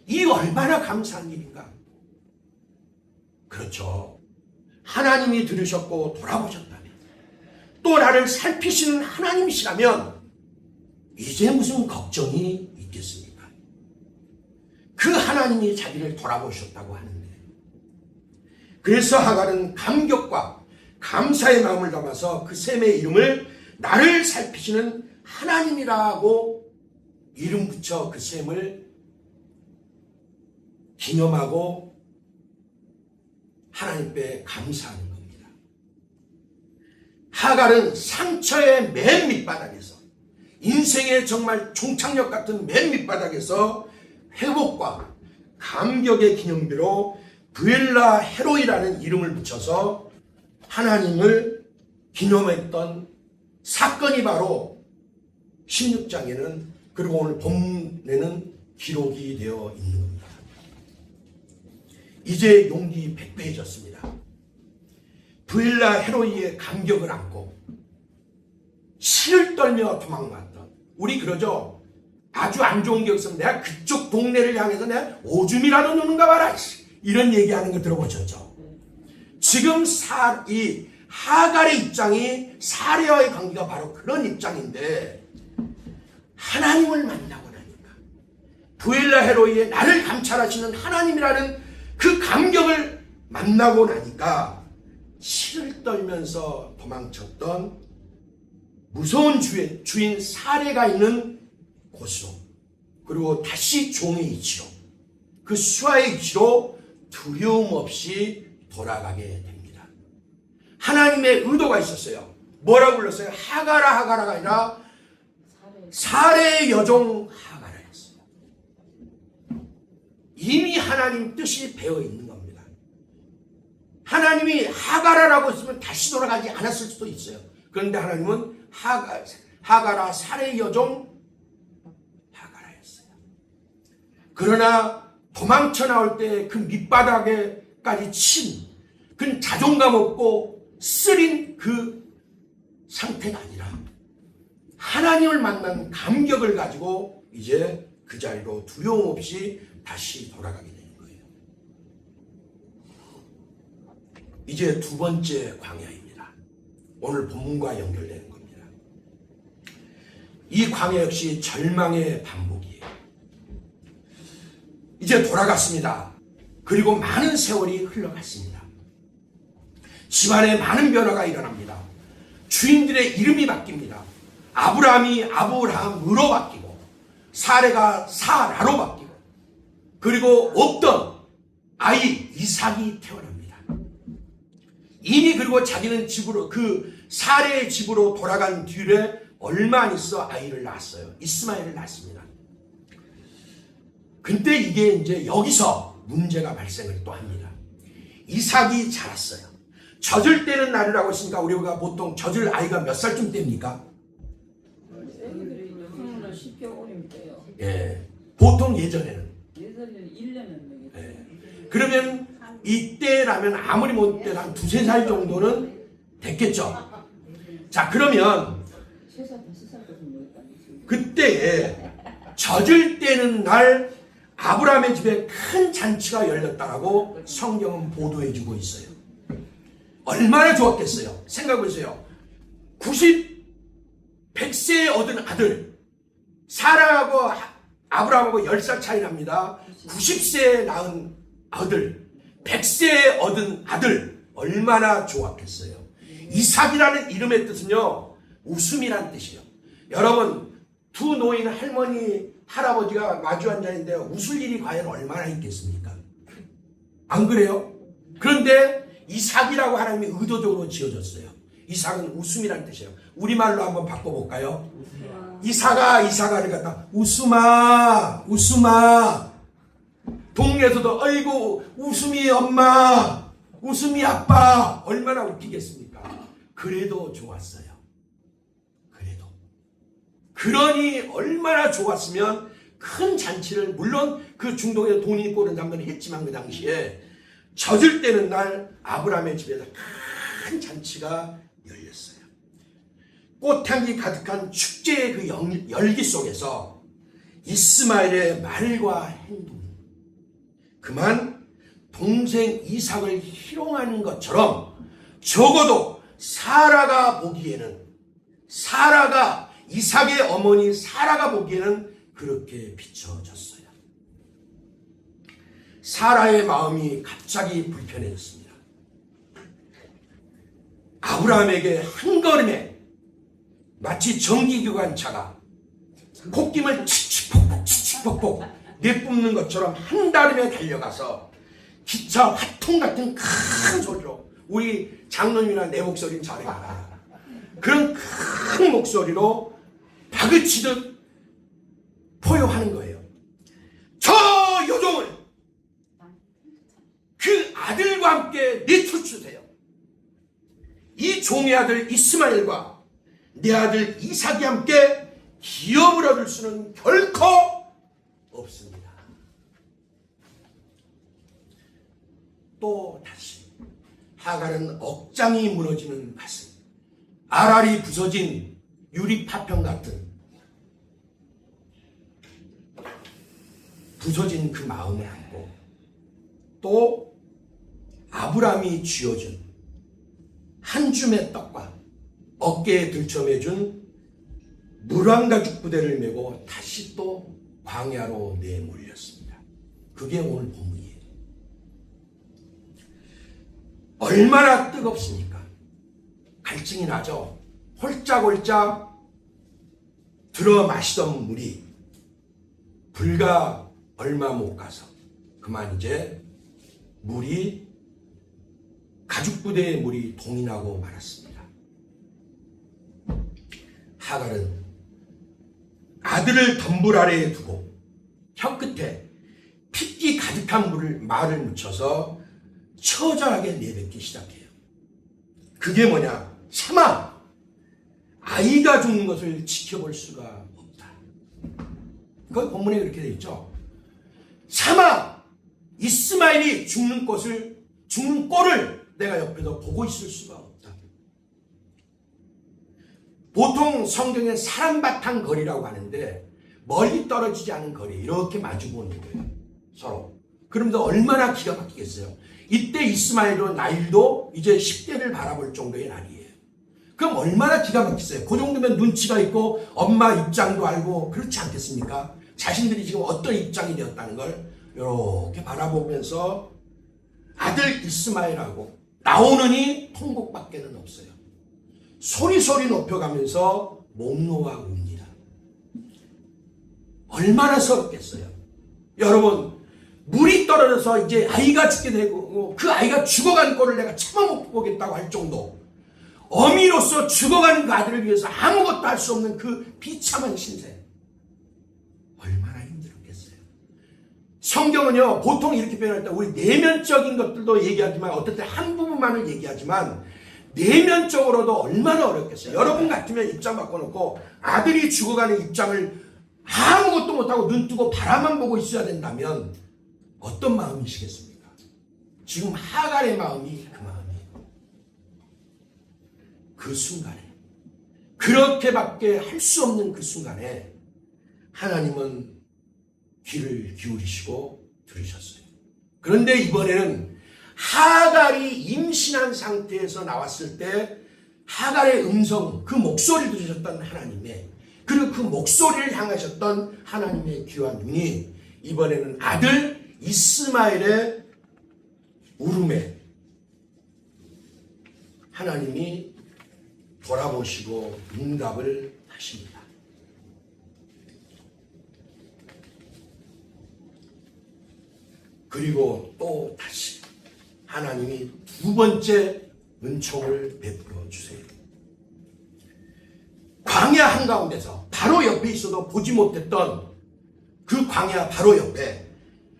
S1: 이 얼마나 감사한 일인가? 그렇죠. 하나님이 들으셨고 돌아보셨다면, 또 나를 살피시는 하나님이시라면 이제 무슨 걱정이 있겠습니까? 그 하나님이 자기를 돌아보셨다고 하는데, 그래서 하갈은 감격과 감사의 마음을 담아서 그 셈의 이름을 나를 살피시는 하나님이라고 이름 붙여 그 셈을 기념하고 하나님께 감사하는 겁니다. 하갈은 상처의 맨 밑바닥에서, 인생의 정말 종착역 같은 맨 밑바닥에서 회복과 감격의 기념비로 브엘라 헤로이라는 이름을 붙여서 하나님을 기념했던 사건이 바로 16장에는, 그리고 오늘 본문에는 기록이 되어 있는 겁니다. 이제 용기 백배해졌습니다. 브엘라 헤로이의 감격을 안고 실을 떨며 도망갔던, 우리 그러죠. 아주 안 좋은 게 없으면 내가 그쪽 동네를 향해서 내가 오줌이라도 누는가 봐라, 이런 얘기하는 거 들어보셨죠? 지금 이 하갈의 입장이 사레와의 관계가 바로 그런 입장인데 하나님을 만나고 나니까 부엘라 헤로이의 나를 감찰하시는 하나님이라는 그 감격을 만나고 나니까 치를 떨면서 도망쳤던 무서운 주인 사레가 있는 곳으로 그리고 다시 종의 위치로 그 수하의 위치로 두려움 없이 돌아가게 됩니다. 하나님의 의도가 있었어요. 뭐라고 불렀어요? 하가라 하가라가 아니라 사레의 여종 하가라였어요. 이미 하나님 뜻이 배어 있는 겁니다. 하나님이 하가라라고 했으면 다시 돌아가지 않았을 수도 있어요. 그런데 하나님은 하가라 사레의 여종 하가라였어요. 그러나 도망쳐 나올 때 그 밑바닥에까지 친 그 자존감 없고 쓰린 그 상태가 아니라 하나님을 만난 감격을 가지고 이제 그 자리로 두려움 없이 다시 돌아가게 되는 거예요. 이제 두 번째 광야입니다. 오늘 본문과 연결되는 겁니다. 이 광야 역시 절망의 반복이에요. 이제 돌아갔습니다. 그리고 많은 세월이 흘러갔습니다. 집안에 많은 변화가 일어납니다. 주인들의 이름이 바뀝니다. 아브라함이 아브라함으로 바뀌고 사레가 사라로 바뀌고 그리고 없던 아이 이삭이 태어납니다. 이미 그리고 자기는 집으로 그 사레의 집으로 돌아간 뒤에 얼마 안 있어 아이를 낳았어요. 이스마엘을 낳습니다. 근데 이게 이제 여기서 문제가 발생을 또 합니다. 이삭이 자랐어요. 젖을 때는 날이라고 했으니까 우리가 보통 젖을 아이가 몇 살쯤 뗍니까?
S2: 10개월이면
S1: 예. 보통 예전에는.
S2: 예전에는 1년은
S1: 예. 그러면 이때라면 아무리 못 때는 한 2-3살 정도는 됐겠죠. 자, 그러면
S2: 3살, 5살까지 먹었다.
S1: 그때에 젖을 때는 날 아브라함의 집에 큰 잔치가 열렸다라고 성경은 보도해주고 있어요. 얼마나 좋았겠어요. 생각해보세요. 100세에 얻은 아들, 사라하고 아브라함하고 10살 차이 납니다. 90세에 낳은 아들, 100세에 얻은 아들, 얼마나 좋았겠어요. 이삭이라는 이름의 뜻은요, 웃음이란 뜻이에요. 여러분, 두 노인 할머니, 할아버지가 마주 앉아있는데 웃을 일이 과연 얼마나 있겠습니까? 안 그래요? 그런데 이삭이라고 하나님이 의도적으로 지어줬어요. 이삭은 웃음이라는 뜻이에요. 우리말로 한번 바꿔볼까요? 이삭아를 갖다 웃음아 웃음아. 동네에서도 아이고 웃음이 엄마 웃음이 아빠 얼마나 웃기겠습니까? 그래도 좋았어요. 그래도 그러니 얼마나 좋았으면 큰 잔치를 물론 그 중동에 돈이 있고 그런 장면을 했지만 그 당시에 젖을 때는 날 아브라함의 집에서 큰 잔치가 열렸어요. 꽃향기 가득한 축제의 그 열기 속에서 이스마엘의 말과 행동, 그만 동생 이삭을 희롱하는 것처럼 적어도 사라가 보기에는, 사라가 이삭의 어머니 사라가 보기에는 그렇게 비춰졌어요. 사라의 마음이 갑자기 불편해졌습니다. 아브라함에게 한 걸음에 마치 전기기관차가 콧김을 칙칙폭폭 칙칙폭폭 내뿜는 것처럼 한 달음에 달려가서 기차 화통 같은 큰 소리로, 우리 장로님이나 내 목소리는 잘 알아. 그런 큰 목소리로 다그치듯 포효하는 거예요. 저 여종을 그 아들과 함께 내쫓으세요. 이 종의 아들 이스마엘과 내 아들 이삭이 함께 기업을 얻을 수는 결코 없습니다. 또 다시 하갈은 억장이 무너지는 가슴, 알알이 부서진 유리 파편 같은 부서진 그 마음에 안고, 또 아브라함이 쥐어준 한 줌의 떡과 어깨에 들쳐매준 물왕가죽 부대를 메고 다시 또 광야로 내몰렸습니다. 그게 오늘 본문이에요. 얼마나 뜨겁습니까? 갈증이 나죠. 홀짝홀짝 들어 마시던 물이 불과 얼마 못 가서 그만 이제 물이 가죽부대의 물이 동인하고 말았습니다. 하갈은 아들을 덤불 아래에 두고 혀끝에 핏기 가득한 말을 묻혀서 처절하게 내뱉기 시작해요. 그게 뭐냐? 샤마! 아이가 죽는 것을 지켜볼 수가 없다. 그 본문에 그렇게 되어 있죠. 샤마! 이스마엘이 죽는 꼴을 내가 옆에서 보고 있을 수가 없다. 보통 성경에 사람바탕 거리라고 하는데 멀리 떨어지지 않은 거리 이렇게 마주보는 거예요. 서로. 그러면서 얼마나 기가 막히겠어요. 이때 이스마엘도 나일도 이제 10대를 바라볼 정도의 나이에요. 그럼 얼마나 기가 막히겠어요. 그 정도면 눈치가 있고 엄마 입장도 알고 그렇지 않겠습니까? 자신들이 지금 어떤 입장이 되었다는 걸 이렇게 바라보면서 아들 이스마엘하고 나오느니 통곡밖에는 없어요. 소리 높여가면서 목 놓아 웁니다. 얼마나 서럽겠어요. 여러분, 물이 떨어져서 이제 아이가 죽게 되고 그 아이가 죽어가는 꼴을 내가 참아 못 보겠다고 할 정도, 어미로서 죽어가는 그 아들을 위해서 아무것도 할 수 없는 그 비참한 신세, 얼마나 힘들었겠어요. 성경은요 보통 이렇게 표현할 때 우리 내면적인 것들도 얘기하지만 어떨 때 한 부분만을 얘기하지만 내면적으로도 얼마나 어렵겠어요. 여러분 같으면 입장 바꿔놓고 아들이 죽어가는 입장을 아무것도 못하고 눈 뜨고 바라만 보고 있어야 된다면 어떤 마음이시겠습니까? 지금 하갈의 마음이 그 마음이에요. 그 순간에, 그렇게밖에 할 수 없는 그 순간에 하나님은 귀를 기울이시고 들으셨어요. 그런데 이번에는 하갈이 임신한 상태에서 나왔을 때 하갈의 음성, 그 목소리를 들으셨던 하나님의, 그리고 그 목소리를 향하셨던 하나님의 귀와 눈이 이번에는 아들 이스마엘의 울음에 하나님이 돌아보시고 응답을 하십니다. 그리고 또 다시 하나님이 두 번째 은총을 베풀어 주세요. 광야 한가운데서 바로 옆에 있어도 보지 못했던 그 광야 바로 옆에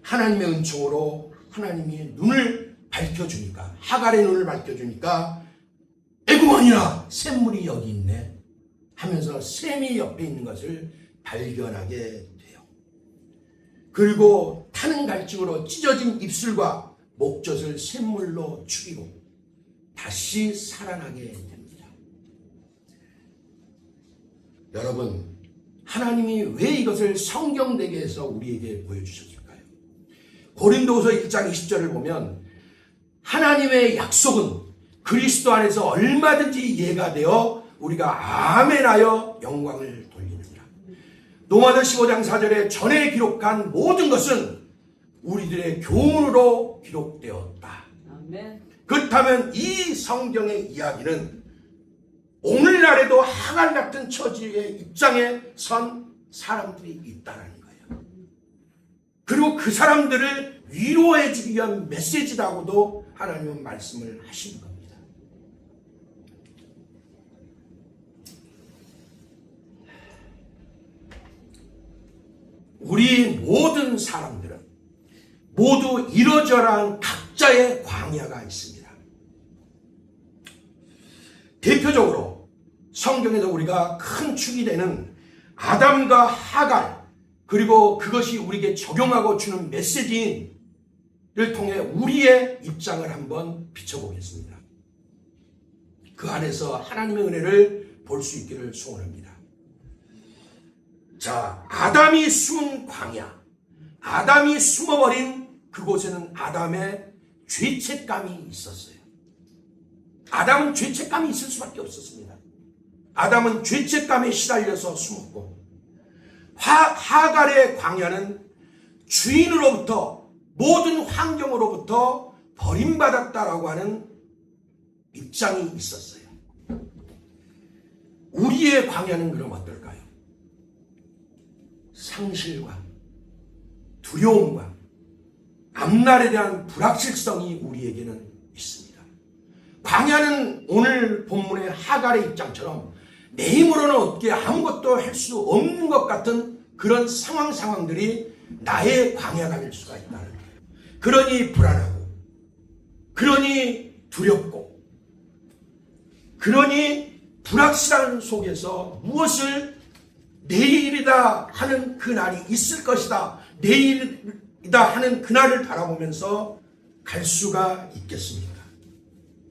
S1: 하나님의 은총으로 하나님이 눈을 밝혀주니까, 하갈의 눈을 밝혀주니까 애구머니라 샘물이 여기 있네 하면서 샘이 옆에 있는 것을 발견하게 돼요. 그리고 타는 갈증으로 찢어진 입술과 목젖을 샘물로 죽이고 다시 살아나게 됩니다. 여러분, 하나님이 왜 이것을 성경대계에서 우리에게 보여주셨을까요? 고린도후서 1장 20절을 보면 하나님의 약속은 그리스도 안에서 얼마든지 이해가 되어 우리가 아멘하여 영광을 돌리느니라. 로마서 15장 4절에 전에 기록한 모든 것은 우리들의 교훈으로 기록되었다.
S2: 아멘.
S1: 그렇다면 이 성경의 이야기는 오늘날에도 하갈 같은 처지의 입장에 선 사람들이 있다는 거예요. 그리고 그 사람들을 위로해 주기 위한 메시지라고도 하나님은 말씀을 하시는 겁니다. 우리 모든 사람들은 모두 이러저러한 각자의 광야가 있습니다. 대표적으로 성경에서 우리가 큰 축이 되는 아담과 하갈, 그리고 그것이 우리에게 적용하고 주는 메시지를 통해 우리의 입장을 한번 비춰보겠습니다. 그 안에서 하나님의 은혜를 볼 수 있기를 소원합니다. 자, 아담이 숨은 광야, 아담이 숨어버린 그곳에는 아담의 죄책감이 있었어요. 아담은 죄책감이 있을 수밖에 없었습니다. 아담은 죄책감에 시달려서 숨었고, 하갈의 광야는 주인으로부터, 모든 환경으로부터 버림받았다라고 하는 입장이 있었어요. 우리의 광야는 그럼 어떨까요? 상실과 두려움과 앞날에 대한 불확실성이 우리에게는 있습니다. 광야는 오늘 본문의 하갈의 입장처럼 내 힘으로는 어떻게 아무것도 할 수 없는 것 같은 그런 상황들이 나의 광야가 될 수가 있다는 거예요. 그러니 불안하고, 그러니 두렵고, 그러니 불확실한 속에서 무엇을 내일이다 하는 그날이 있을 것이다, 내일이다 하는 그날을 바라보면서 갈 수가 있겠습니까?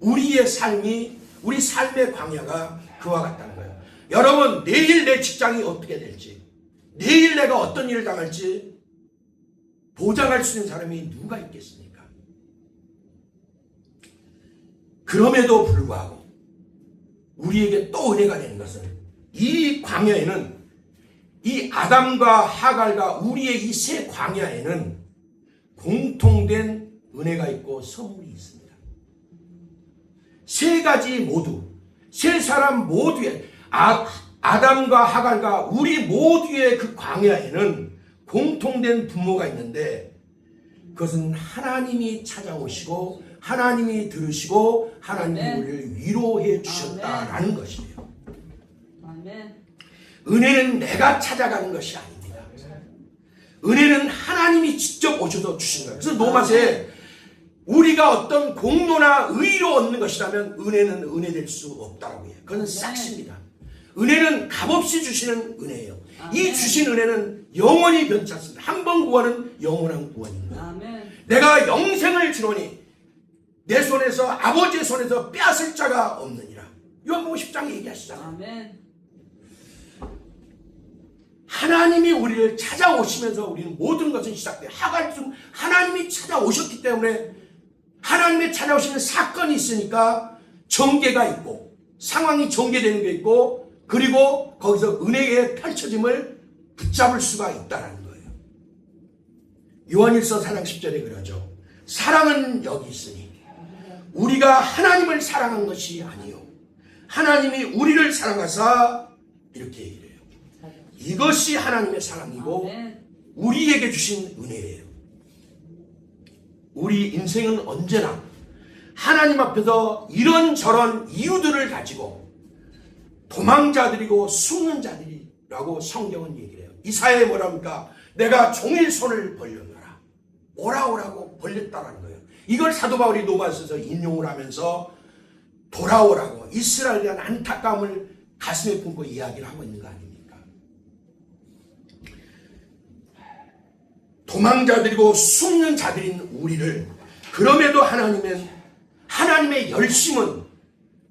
S1: 우리의 삶이, 우리 삶의 광야가 그와 같다는 거예요. 여러분, 내일 내 직장이 어떻게 될지, 내일 내가 어떤 일을 당할지 보장할 수 있는 사람이 누가 있겠습니까? 그럼에도 불구하고 우리에게 또 은혜가 되는 것은, 이 광야에는, 이 아담과 하갈과 우리의 이 세 광야에는 공통된 은혜가 있고 선물이 있습니다. 세 가지 모두, 세 사람 모두의, 아담과 하갈과 우리 모두의 그 광야에는 공통된 분모가 있는데, 그것은 하나님이 찾아오시고 하나님이 들으시고 하나님이
S2: 아멘.
S1: 우리를 위로해 주셨다라는 것이에요.
S2: 아멘.
S1: 은혜는 내가 찾아가는 것이 아닙니다. 은혜는 하나님이 직접 오셔서 주신 거예요. 그래서 로마서에 우리가 어떤 공로나 의로 얻는 것이라면 은혜는 은혜될 수 없다고 해요. 그건 싹시입니다. 은혜는 값없이 주시는 은혜예요. 이 주신 은혜는 영원히 변치 않습니다. 한 번 구원은 영원한 구원입니다.
S2: 아멘.
S1: 내가 영생을 주노니 내 손에서, 아버지의 손에서 빼앗을 자가 없느니라. 요한복음 10장 얘기하시잖아요.
S2: 아멘.
S1: 하나님이 우리를 찾아오시면서 우리는 모든 것은 시작돼요. 하갈쯤 하나님이 찾아오셨기 때문에, 하나님의 찾아오시는 사건이 있으니까 전개가 있고, 상황이 전개되는 게 있고, 그리고 거기서 은혜의 펼쳐짐을 붙잡을 수가 있다는 거예요. 요한일서 4장 10절에 그러죠. 사랑은 여기 있으니 우리가 하나님을 사랑한 것이 아니요 하나님이 우리를 사랑하사, 이렇게 얘기를 해요. 이것이 하나님의 사랑이고
S2: 아멘.
S1: 우리에게 주신 은혜예요. 우리 인생은 언제나 하나님 앞에서 이런저런 이유들을 가지고 도망자들이고 숨는 자들이라고 성경은 얘기를 해요. 이사야에 뭐랍니까? 내가 종일 손을 벌렸노라. 오라오라고 벌렸다라는 거예요. 이걸 사도 바울이 로마서에서 인용을 하면서 돌아오라고, 이스라엘에 대한 안타까움을 가슴에 품고 이야기를 하고 있는 거 아닙니까? 도망자들이고 숨는 자들인 우리를, 그럼에도 하나님의 열심은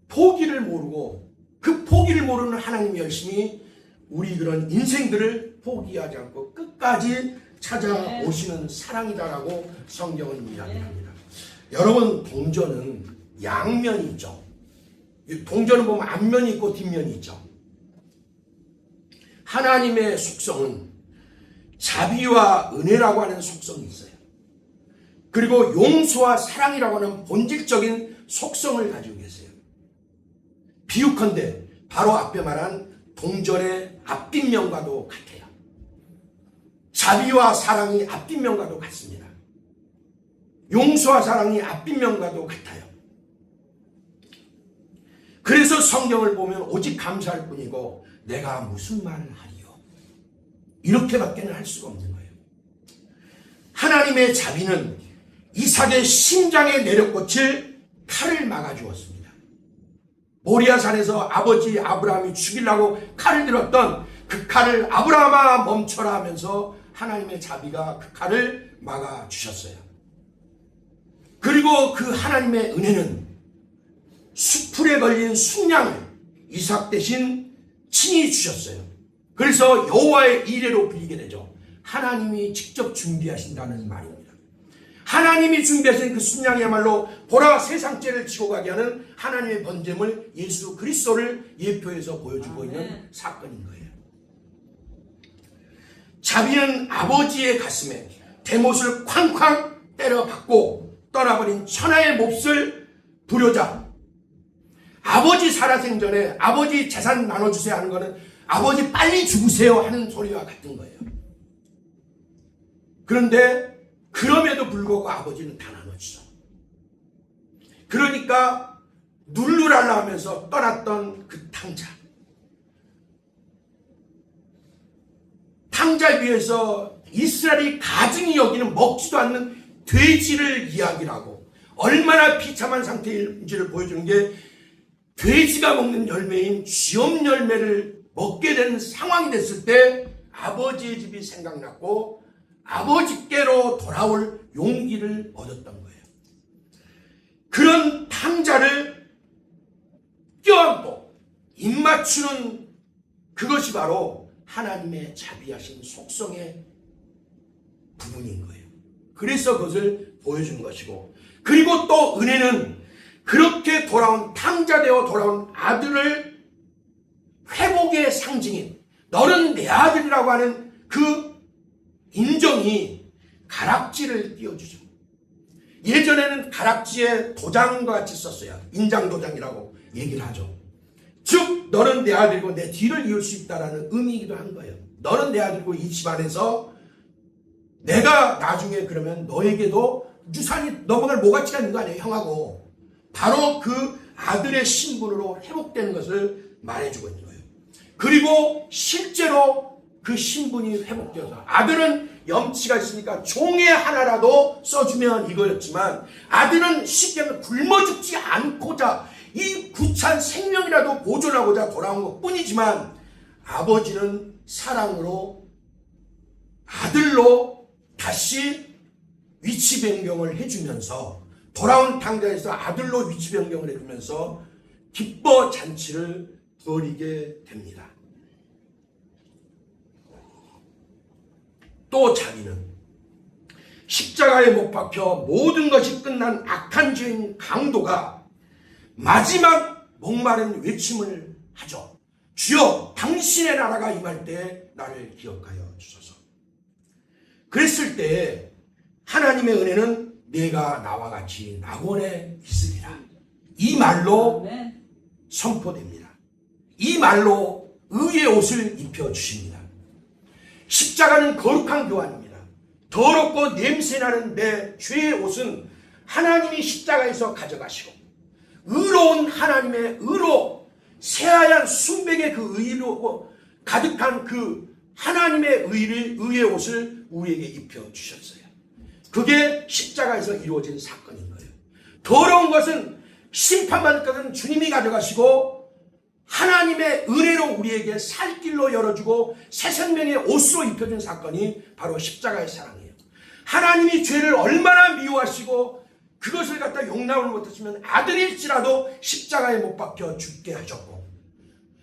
S1: 포기를 모르고, 그 포기를 모르는 하나님의 열심이 우리 그런 인생들을 포기하지 않고 끝까지 찾아오시는 사랑이다라고 성경은 이야기합니다. 여러분, 동전은 양면이 있죠. 동전은 보면 앞면이 있고 뒷면이 있죠. 하나님의 속성은 자비와 은혜라고 하는 속성이 있어요. 그리고 용서와 사랑이라고 하는 본질적인 속성을 가지고 계세요. 비유컨대 바로 앞에 말한 동전의 앞뒷면과도 같아요. 자비와 사랑이 앞뒷면과도 같습니다. 용서와 사랑이 앞뒷면과도 같아요. 그래서 성경을 보면 오직 감사할 뿐이고 내가 무슨 말을 하리요, 이렇게밖에는 할 수가 없는 거예요. 하나님의 자비는 이삭의 심장에 내려꽂힐 칼을 막아주었습니다. 모리아산에서 아버지 아브라함이 죽이려고 칼을 들었던 그 칼을 아브라함아 멈춰라 하면서 하나님의 자비가 그 칼을 막아주셨어요. 그리고 그 하나님의 은혜는 수풀에 걸린 순양을 이삭 대신 친히 주셨어요. 그래서 여호와의 이레로 불리게 되죠. 하나님이 직접 준비하신다는 말입니다. 하나님이 준비하신 그 순양이야말로 보라 세상 죄를 지고 가게 하는 하나님의 번제물 예수 그리스도를 예표해서 보여주고 있는 사건인 거예요. 자비는 아버지의 가슴에 대못을 쾅쾅 때려박고 떠나버린 천하의 몹을 부려자 아버지 살아생전에 아버지 재산 나눠주세요 하는 거는 아버지 빨리 죽으세요 하는 소리와 같은 거예요. 그런데 그럼에도 불구하고 아버지는 다 나눠주죠. 그러니까 눌루랄라 하면서 떠났던 그 탕자 위에서 이스라엘이 가증히 여기는 먹지도 않는 돼지를 이야기하고 얼마나 비참한 상태인지를 보여주는 게 돼지가 먹는 열매인 쥐엄 열매를 먹게 되는 상황이 됐을 때 아버지의 집이 생각났고 아버지께로 돌아올 용기를 얻었던 거예요. 그런 탕자를 껴안고 입맞추는 그것이 바로 하나님의 자비하신 속성의 부분인 거예요. 그래서 그것을 보여준 것이고, 그리고 또 은혜는 그렇게 돌아온 탕자되어 돌아온 아들을 회복의 상징인 너는 내 아들이라고 하는 그 인정이 가락지를 띄워주죠. 예전에는 가락지에 도장과 같이 썼어요. 인장도장이라고 얘기를 하죠. 즉 너는 내 아들이고 내 뒤를 이을 수 있다는 의미이기도 한 거예요. 너는 내 아들이고 이 집안에서 내가 나중에 그러면 너에게도 유산이 넘어갈 모가지가 있는 거 아니에요, 형하고. 바로 그 아들의 신분으로 회복되는 것을 말해주고 있는 거예요. 그리고 실제로 그 신분이 회복되어서 아들은 염치가 있으니까 종의 하나라도 써주면 이거였지만 아들은 쉽게 하면 굶어 죽지 않고자 이 구찬 생명이라도 보존하고자 돌아온 것 뿐이지만 아버지는 사랑으로 아들로 다시 위치 변경을 해주면서 돌아온 탕자에서 아들로 위치 변경을 해주면서 기뻐 잔치를 벌이게 됩니다. 또 자비는 십자가에 못 박혀 모든 것이 끝난 악한 죄인 강도가 마지막 목마른 외침을 하죠. 주여 당신의 나라가 임할 때 나를 기억하여 주소서. 그랬을 때 하나님의 은혜는 내가 나와 같이 낙원에 있으리라. 이 말로 선포됩니다. 이 말로 의의 옷을 입혀주십니다. 십자가는 거룩한 교환입니다. 더럽고 냄새나는 내 죄의 옷은 하나님이 십자가에서 가져가시고 의로운 하나님의 의로 새하얀 순백의 그 의로 가득한 그 하나님의 의의 옷을 우리에게 입혀주셨어요. 그게 십자가에서 이루어진 사건인 거예요. 더러운 것은 심판받을 것은 주님이 가져가시고 하나님의 은혜로 우리에게 살 길로 열어주고 새 생명의 옷으로 입혀준 사건이 바로 십자가의 사랑이에요. 하나님이 죄를 얼마나 미워하시고 그것을 갖다 용납을 못했으면 아들일지라도 십자가에 못 박혀 죽게 하셨고,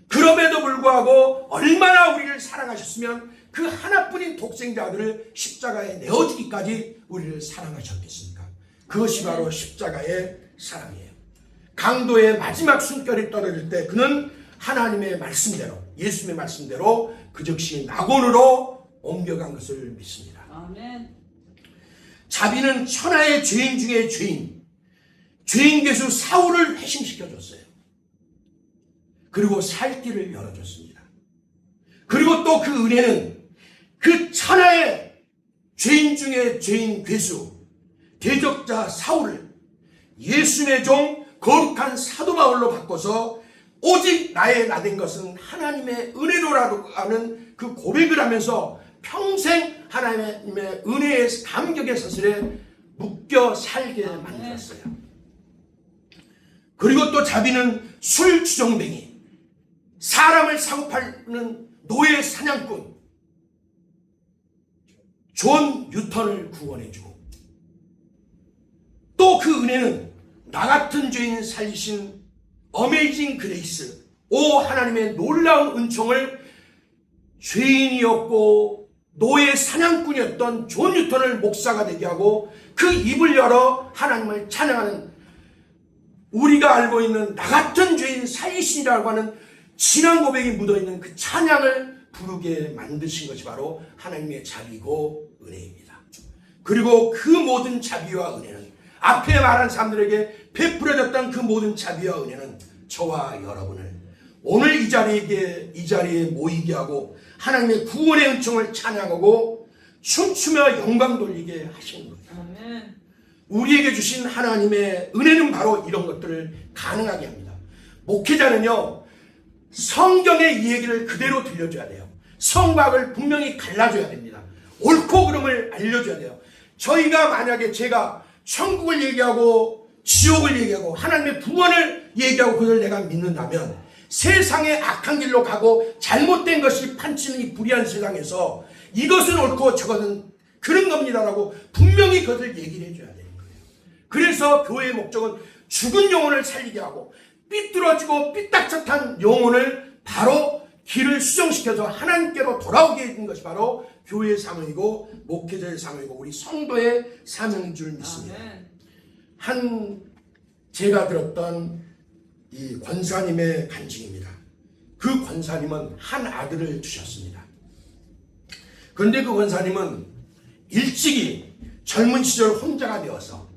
S1: 그럼에도 불구하고 얼마나 우리를 사랑하셨으면 그 하나뿐인 독생자 아들을 십자가에 내어주기까지 우리를 사랑하셨겠습니까? 그것이 바로 십자가의 사랑이에요. 강도의 마지막 숨결이 떨어질 때 그는 하나님의 말씀대로, 예수님의 말씀대로 그 즉시 낙원으로 옮겨간 것을 믿습니다.
S2: 아멘.
S1: 자비는 천하의 죄인 중에 죄인 괴수 사울을 회심시켜줬어요. 그리고 살 길을 열어줬습니다. 그리고 또 그 은혜는 그 천하의 죄인 중에 죄인 괴수 대적자 사울을 예수님의 종 거룩한 사도 바울로 바꿔서 오직 나의 나된 것은 하나님의 은혜로라고 하는 그 고백을 하면서 평생 하나님의 은혜의 감격의 사슬에 묶여 살게 만들었어요. 그리고 또 자비는 술 주정뱅이, 사람을 사고팔는 노예 사냥꾼 존 뉴턴을 구원해주고, 또 그 은혜는 나 같은 죄인 살리신 어메이징 그레이스, 오 하나님의 놀라운 은총을 죄인이었고 노예 사냥꾼이었던 존 뉴턴을 목사가 되게 하고 그 입을 열어 하나님을 찬양하는, 우리가 알고 있는 나 같은 죄인 살리시니라고 하는 진한 고백이 묻어있는 그 찬양을 부르게 만드신 것이 바로 하나님의 자비고 은혜입니다. 그리고 그 모든 자비와 은혜는, 앞에 말한 사람들에게 베풀어졌던 그 모든 자비와 은혜는 저와 여러분을 오늘 이 자리에 모이게 하고 하나님의 구원의 은총을 찬양하고 춤추며 영광 돌리게 하시는 거예요.
S2: 아멘.
S1: 우리에게 주신 하나님의 은혜는 바로 이런 것들을 가능하게 합니다. 목회자는요, 성경의 이야기를 그대로 들려줘야 돼요. 성곽을 분명히 갈라줘야 됩니다. 옳고 그름을 알려줘야 돼요. 저희가 만약에 제가 천국을 얘기하고 지옥을 얘기하고 하나님의 구원을 얘기하고 그걸 내가 믿는다면 세상의 악한 길로 가고 잘못된 것이 판치는 이 불의한 세상에서 이것은 옳고 저것은 그런 겁니다라고 분명히 그것을 얘기를 해줘야 되는 거예요. 그래서 교회의 목적은 죽은 영혼을 살리게 하고 삐뚤어지고 삐딱짝한 영혼을 바로 길을 수정시켜서 하나님께로 돌아오게 해주는 것이 바로 교회의 사명이고 목회자의 사명이고 우리 성도의 사명인 줄 믿습니다. 제가 들었던 이 권사님의 간증입니다. 그 권사님은 한 아들을 두셨습니다. 그런데 그 권사님은 일찍이 젊은 시절 혼자가 되어서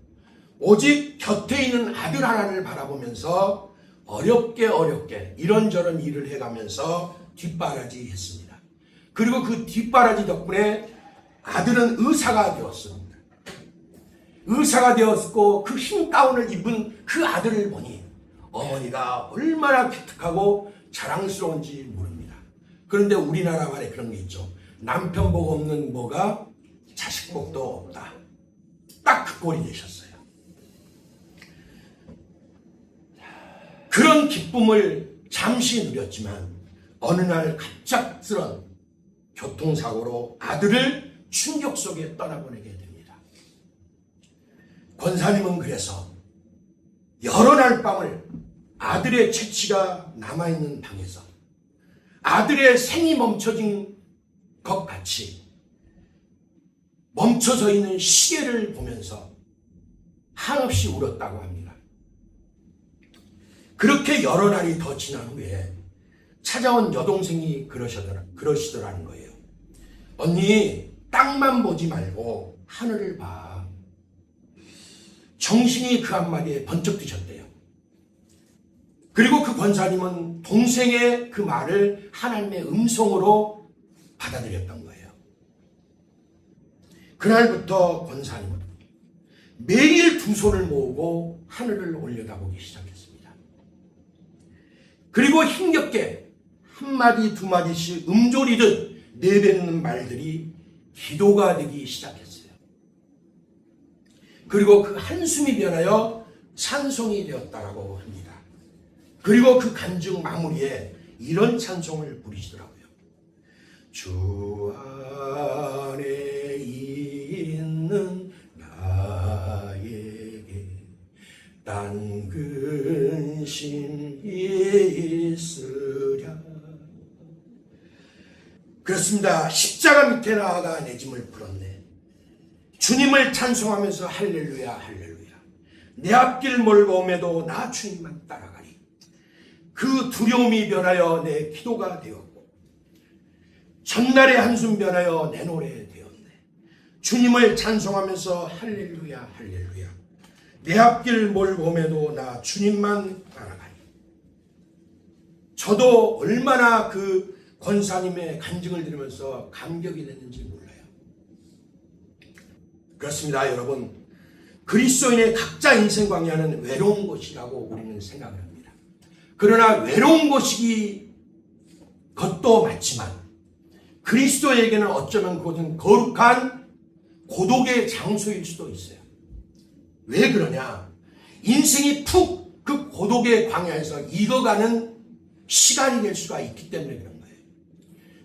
S1: 오직 곁에 있는 아들 하나를 바라보면서 어렵게 이런저런 일을 해가면서 뒷바라지 했습니다. 그리고 그 뒷바라지 덕분에 아들은 의사가 되었습니다. 의사가 되었고 그 흰 가운을 입은 그 아들을 보니 어머니가 얼마나 기특하고 자랑스러운지 모릅니다. 그런데 우리나라 말에 그런 게 있죠. 남편 복 없는 뭐가 자식 복도 없다. 딱 그 꼴이 되셨어요. 그런 기쁨을 잠시 누렸지만 어느 날 갑작스런 교통사고로 아들을 충격 속에 떠나보내게 됩니다. 권사님은 그래서 여러 날 밤을 아들의 채취가 남아있는 방에서 아들의 생이 멈춰진 것 같이 멈춰서 있는 시계를 보면서 한없이 울었다고 합니다. 그렇게 여러 날이 더 지난 후에 찾아온 여동생이 그러시더라는 거예요. 언니, 땅만 보지 말고 하늘을 봐. 정신이 그 한마디에 번쩍 드셨대요. 그리고 그 권사님은 동생의 그 말을 하나님의 음성으로 받아들였던 거예요. 그날부터 권사님은 매일 두 손을 모으고 하늘을 올려다보기 시작했습니다. 그리고 힘겹게 한마디 두 마디씩 음조리듯 내뱉는 말들이 기도가 되기 시작했어요. 그리고 그 한숨이 변하여 찬송이 되었다라고 합니다. 그리고 그 간증 마무리에 이런 찬송을 부르시더라고요. 주 안에 있는 나에게 딴 근심이 있으랴. 그렇습니다. 십자가 밑에 나아가 내 짐을 풀었네. 주님을 찬송하면서 할렐루야 할렐루야. 내 앞길 멀고 옴에도 나 주님만 따라가리. 그 두려움이 변하여 내 기도가 되었고 전날의 한숨 변하여 내 노래 되었네. 주님을 찬송하면서 할렐루야 할렐루야. 내 앞길 멀고 옴에도 나 주님만 따라가리. 저도 얼마나 그 권사님의 간증을 들으면서 감격이 됐는지 몰라요. 그렇습니다, 여러분. 그리스도인의 각자 인생 광야는 외로운 곳이라고 우리는 생각을 합니다. 그러나 외로운 곳이 것도 맞지만 그리스도에게는 어쩌면 그것은 거룩한 고독의 장소일 수도 있어요. 왜 그러냐? 인생이 푹 그 고독의 광야에서 익어가는 시간이 될 수가 있기 때문에 그런 거예요.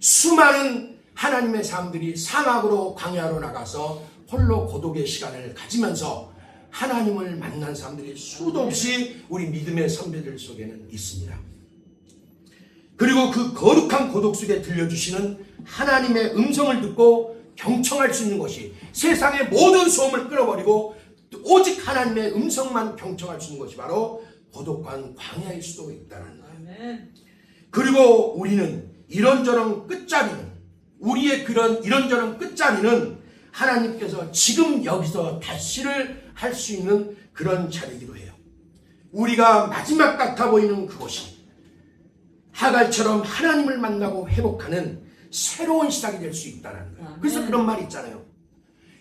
S1: 수많은 하나님의 사람들이 사막으로 광야로 나가서 홀로 고독의 시간을 가지면서 하나님을 만난 사람들이 수도 없이 우리 믿음의 선배들 속에는 있습니다. 그리고 그 거룩한 고독 속에 들려주시는 하나님의 음성을 듣고 경청할 수 있는 것이, 세상의 모든 소음을 끊어버리고 오직 하나님의 음성만 경청할 수 있는 것이 바로 고독한 광야일 수도 있다는 거예요.
S2: 아멘.
S1: 그리고 우리는 이런저런 끝자리는, 우리의 그런 이런저런 끝자리는 하나님께서 지금 여기서 다시를 할 수 있는 그런 자리이기도 해요. 우리가 마지막 같아 보이는 그곳이 하갈처럼 하나님을 만나고 회복하는 새로운 시작이 될 수 있다는 거예요. 그래서
S2: 아멘.
S1: 그런 말이 있잖아요.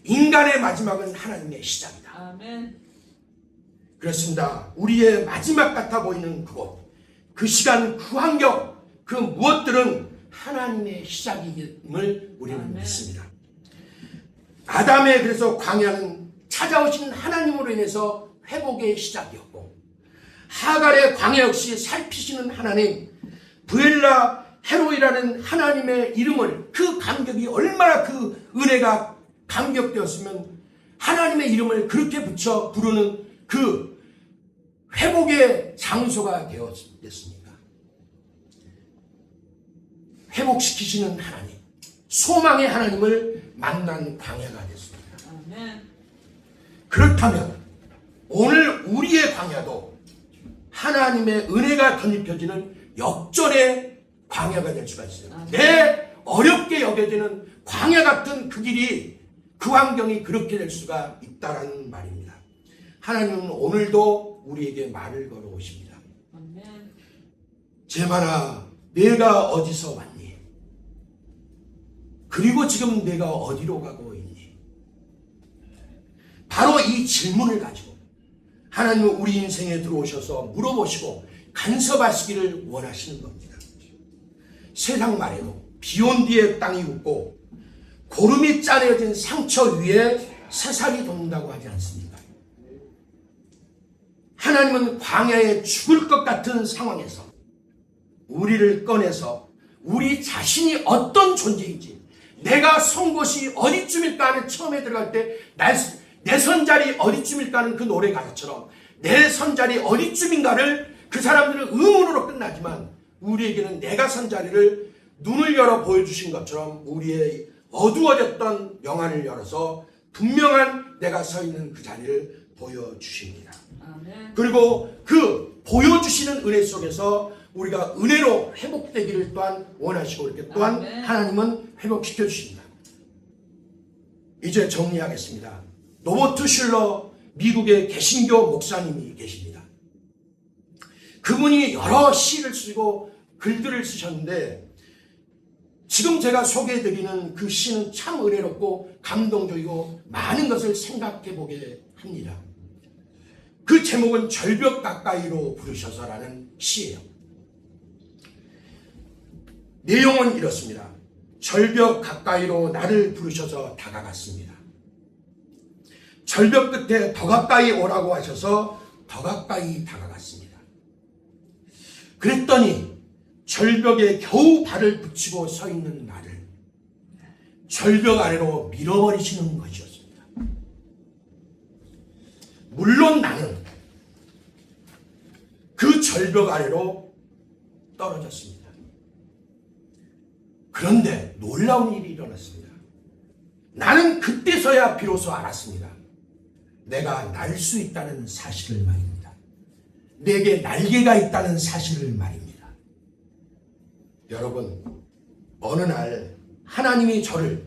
S1: 인간의 마지막은 하나님의 시작이다.
S2: 아멘.
S1: 그렇습니다. 우리의 마지막 같아 보이는 그곳, 그 시간, 그 환경, 그 무엇들은 하나님의 시작임을 우리는
S2: 아멘.
S1: 믿습니다. 아담의 그래서 광야는 찾아오신 하나님으로 인해서 회복의 시작이었고, 하갈의 광야 역시 살피시는 하나님, 브엘라 헤로이라는 하나님의 이름을, 그 감격이 얼마나 그 은혜가 감격되었으면 하나님의 이름을 그렇게 붙여 부르는 그 회복의 장소가 되었습니까? 회복시키시는 하나님, 소망의 하나님을 만난 광야가 됐습니다.
S2: 아멘.
S1: 그렇다면 오늘 우리의 광야도 하나님의 은혜가 덧입혀지는 역전의 광야가 될 수가 있어요.
S2: 아멘.
S1: 내 어렵게 여겨지는 광야 같은 그 길이, 그 환경이 그렇게 될 수가 있다는 말입니다. 하나님은 오늘도 우리에게 말을 걸어오십니다.
S2: 아멘.
S1: 제만아, 내가 어디서 왔니? 그리고 지금 내가 어디로 가고 있니? 바로 이 질문을 가지고 하나님은 우리 인생에 들어오셔서 물어보시고 간섭하시기를 원하시는 겁니다. 세상 말에도 비온 뒤에 땅이 웃고 고름이 짜내어진 상처 위에 새살이 돋는다고 하지 않습니까? 하나님은 광야에 죽을 것 같은 상황에서 우리를 꺼내서 우리 자신이 어떤 존재인지, 내가 선 곳이 어디쯤일까 하는, 처음에 들어갈 때 내 선자리 어디쯤일까 하는 그 노래 가사처럼 내 선자리 어디쯤인가를 그 사람들은 의문으로 끝나지만 우리에게는 내가 선 자리를 눈을 열어 보여주신 것처럼 우리의 어두워졌던 영안을 열어서 분명한 내가 서 있는 그 자리를 보여주십니다.
S2: 아멘.
S1: 그리고 그 보여주시는 은혜 속에서 우리가 은혜로 회복되기를 또한 원하시고 이렇게 또한
S2: 아멘.
S1: 하나님은 회복시켜 주십니다. 이제 정리하겠습니다. 노버트 슐러 미국의 개신교 목사님이 계십니다. 그분이 여러 시를 쓰고 글들을 쓰셨는데 지금 제가 소개해드리는 그 시는 참 은혜롭고 감동적이고 많은 것을 생각해 보게 합니다. 그 제목은 절벽 가까이로 부르셔서라는 시예요. 내용은 이렇습니다. 절벽 가까이로 나를 부르셔서 다가갔습니다. 절벽 끝에 더 가까이 오라고 하셔서 더 가까이 다가갔습니다. 그랬더니 절벽에 겨우 발을 붙이고 서 있는 나를 절벽 아래로 밀어버리시는 것이었습니다. 물론 나는 그 절벽 아래로 떨어졌습니다. 그런데 놀라운 일이 일어났습니다. 나는 그때서야 비로소 알았습니다. 내가 날 수 있다는 사실을 말입니다. 내게 날개가 있다는 사실을 말입니다. 여러분, 어느 날 하나님이 저를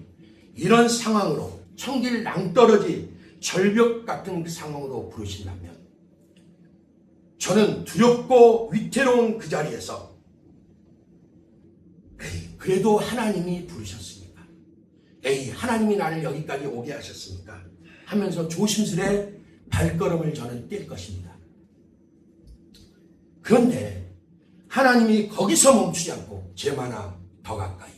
S1: 이런 상황으로, 청길 낭떠러지 절벽 같은 그 상황으로 부르신다면 저는 두렵고 위태로운 그 자리에서 그래도 하나님이 부르셨습니까? 하나님이 나를 여기까지 오게 하셨습니까? 하면서 조심스레 발걸음을 저는 뗄 것입니다. 그런데 하나님이 거기서 멈추지 않고 제만아 더 가까이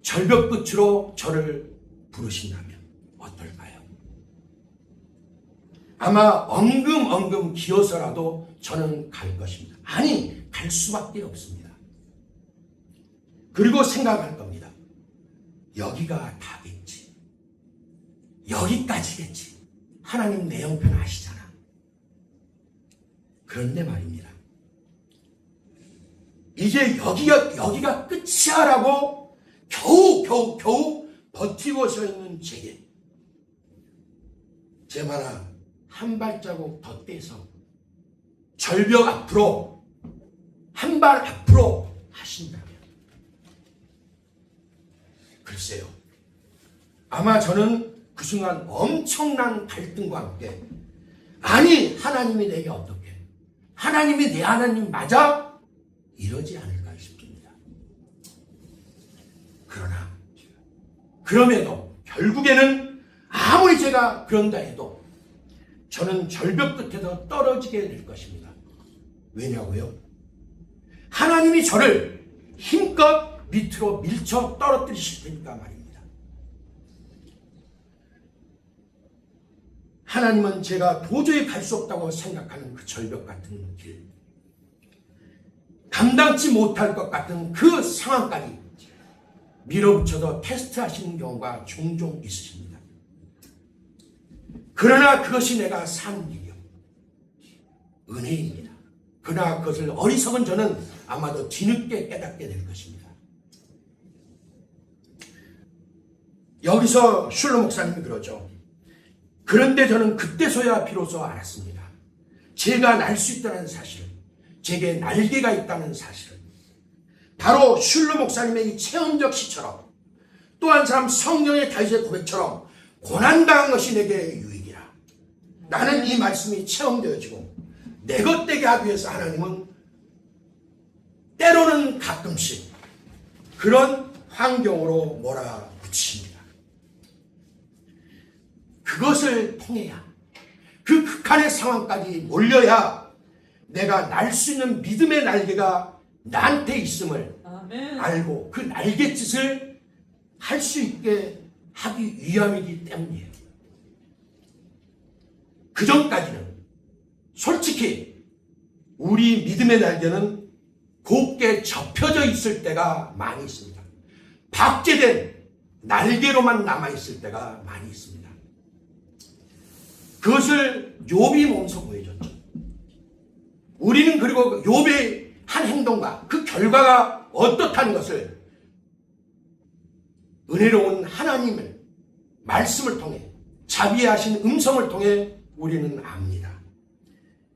S1: 절벽 끝으로 저를 부르신다면 어떨까요? 아마 엉금엉금 기어서라도 저는 갈 것입니다. 아니, 갈 수밖에 없습니다. 그리고 생각할 겁니다. 여기가 다겠지. 여기까지겠지. 하나님 내 형편 아시잖아. 그런데 말입니다. 이제 여기가 끝이야라고 겨우 버티고 서 있는 제게 제 하나 한 발자국 더 떼서 절벽 앞으로 한 발 앞으로 하신다면 글쎄요. 아마 저는 그 순간 엄청난 갈등과 함께 아니 하나님이 내게 어떻게 하나님이 내 하나님 맞아? 이러지 않을까 싶습니다. 그러나 그럼에도 결국에는 아무리 제가 그런다 해도 저는 절벽 끝에서 떨어지게 될 것입니다. 왜냐고요? 하나님이 저를 힘껏 밑으로 밀쳐 떨어뜨리실 테니까 말입니다. 하나님은 제가 도저히 갈 수 없다고 생각하는 그 절벽 같은 길, 감당치 못할 것 같은 그 상황까지 밀어붙여서 테스트하시는 경우가 종종 있으십니다. 그러나 그것이 내가 사는 길이요 은혜입니다. 그러나 그것을 어리석은 저는 아마도 뒤늦게 깨닫게 될 것입니다. 여기서 슐러 목사님이 그러죠. 그런데 저는 그때서야 비로소 알았습니다. 제가 날 수 있다는 사실을, 제게 날개가 있다는 사실을. 바로 슐러 목사님의 이 체험적 시처럼 또 한 사람 성경의 다윗의 고백처럼 고난당한 것이 내게 유익이라. 나는 이 말씀이 체험되어지고 내 것 되게 하기 위해서 하나님은 때로는 가끔씩 그런 환경으로 몰아붙입니다. 그것을 통해야 그 극한의 상황까지 몰려야 내가 날 수 있는 믿음의 날개가 나한테 있음을
S2: 아멘.
S1: 알고 그 날갯짓을 할 수 있게 하기 위함이기 때문이에요. 그 전까지는 솔직히 우리 믿음의 날개는 곱게 접혀져 있을 때가 많이 있습니다. 박제된 날개로만 남아있을 때가 많이 있습니다. 그것을 욥이 몸소 보여줬죠. 우리는 그리고 욥의 한 행동과 그 결과가 어떻다는 것을 은혜로운 하나님의 말씀을 통해 자비하신 음성을 통해 우리는 압니다.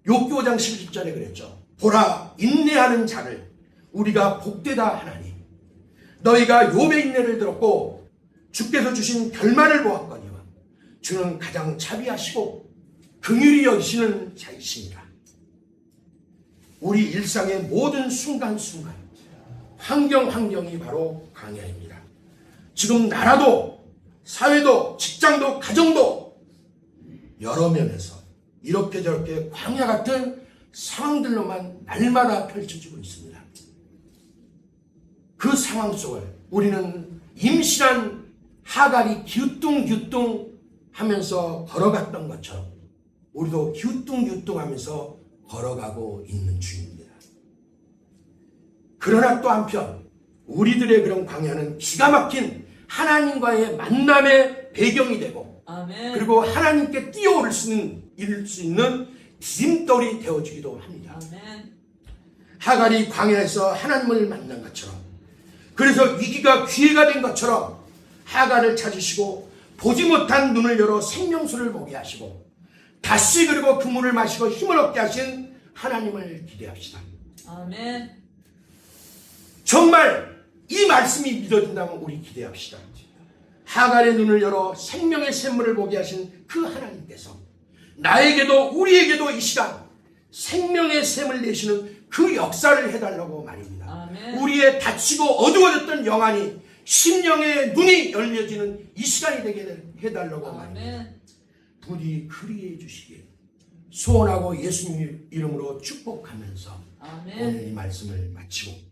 S1: 욥기 5장 11절에 그랬죠. 보라 인내하는 자를 우리가 복되다 하나니 너희가 욥의 인내를 들었고 주께서 주신 결말을 보았거니와 주는 가장 자비하시고 긍휼히 여기시는 자이십니다. 우리 일상의 모든 순간순간 환경이 바로 광야입니다. 지금 나라도 사회도 직장도 가정도 여러 면에서 이렇게 저렇게 광야 같은 상황들로만 날마다 펼쳐지고 있습니다. 그 상황 속을 우리는 임실한 하갈이 기우뚱기우뚱 하면서 걸어갔던 것처럼 우리도 기우뚱기우뚱 하면서 걸어가고 있는 중입니다. 그러나 또 한편 우리들의 그런 광야는 기가 막힌 하나님과의 만남의 배경이 되고
S2: 아멘.
S1: 그리고 하나님께 뛰어오를 수 있는 디딤돌이 되어주기도 합니다.
S2: 아멘.
S1: 하갈이 광야에서 하나님을 만난 것처럼 그래서 위기가 기회가 된 것처럼 하갈을 찾으시고 보지 못한 눈을 열어 생명수를 보게 하시고 다시 그리고 그 물을 마시고 힘을 얻게 하신 하나님을 기대합시다.
S2: 아멘.
S1: 정말 이 말씀이 믿어진다면 우리 기대합시다. 하갈의 눈을 열어 생명의 샘물을 보게 하신 그 하나님께서 나에게도 우리에게도 이 시간 생명의 샘을 내시는 그 역사를 해달라고 말입니다.
S2: 아멘.
S1: 우리의 닫히고 어두워졌던 영안이 심령의 눈이 열려지는 이 시간이 되게 해달라고 말입니다.
S2: 아멘.
S1: 부디 그리해 주시길 소원하고 예수님 이름으로 축복하면서
S2: 아멘.
S1: 오늘 이 말씀을 마치고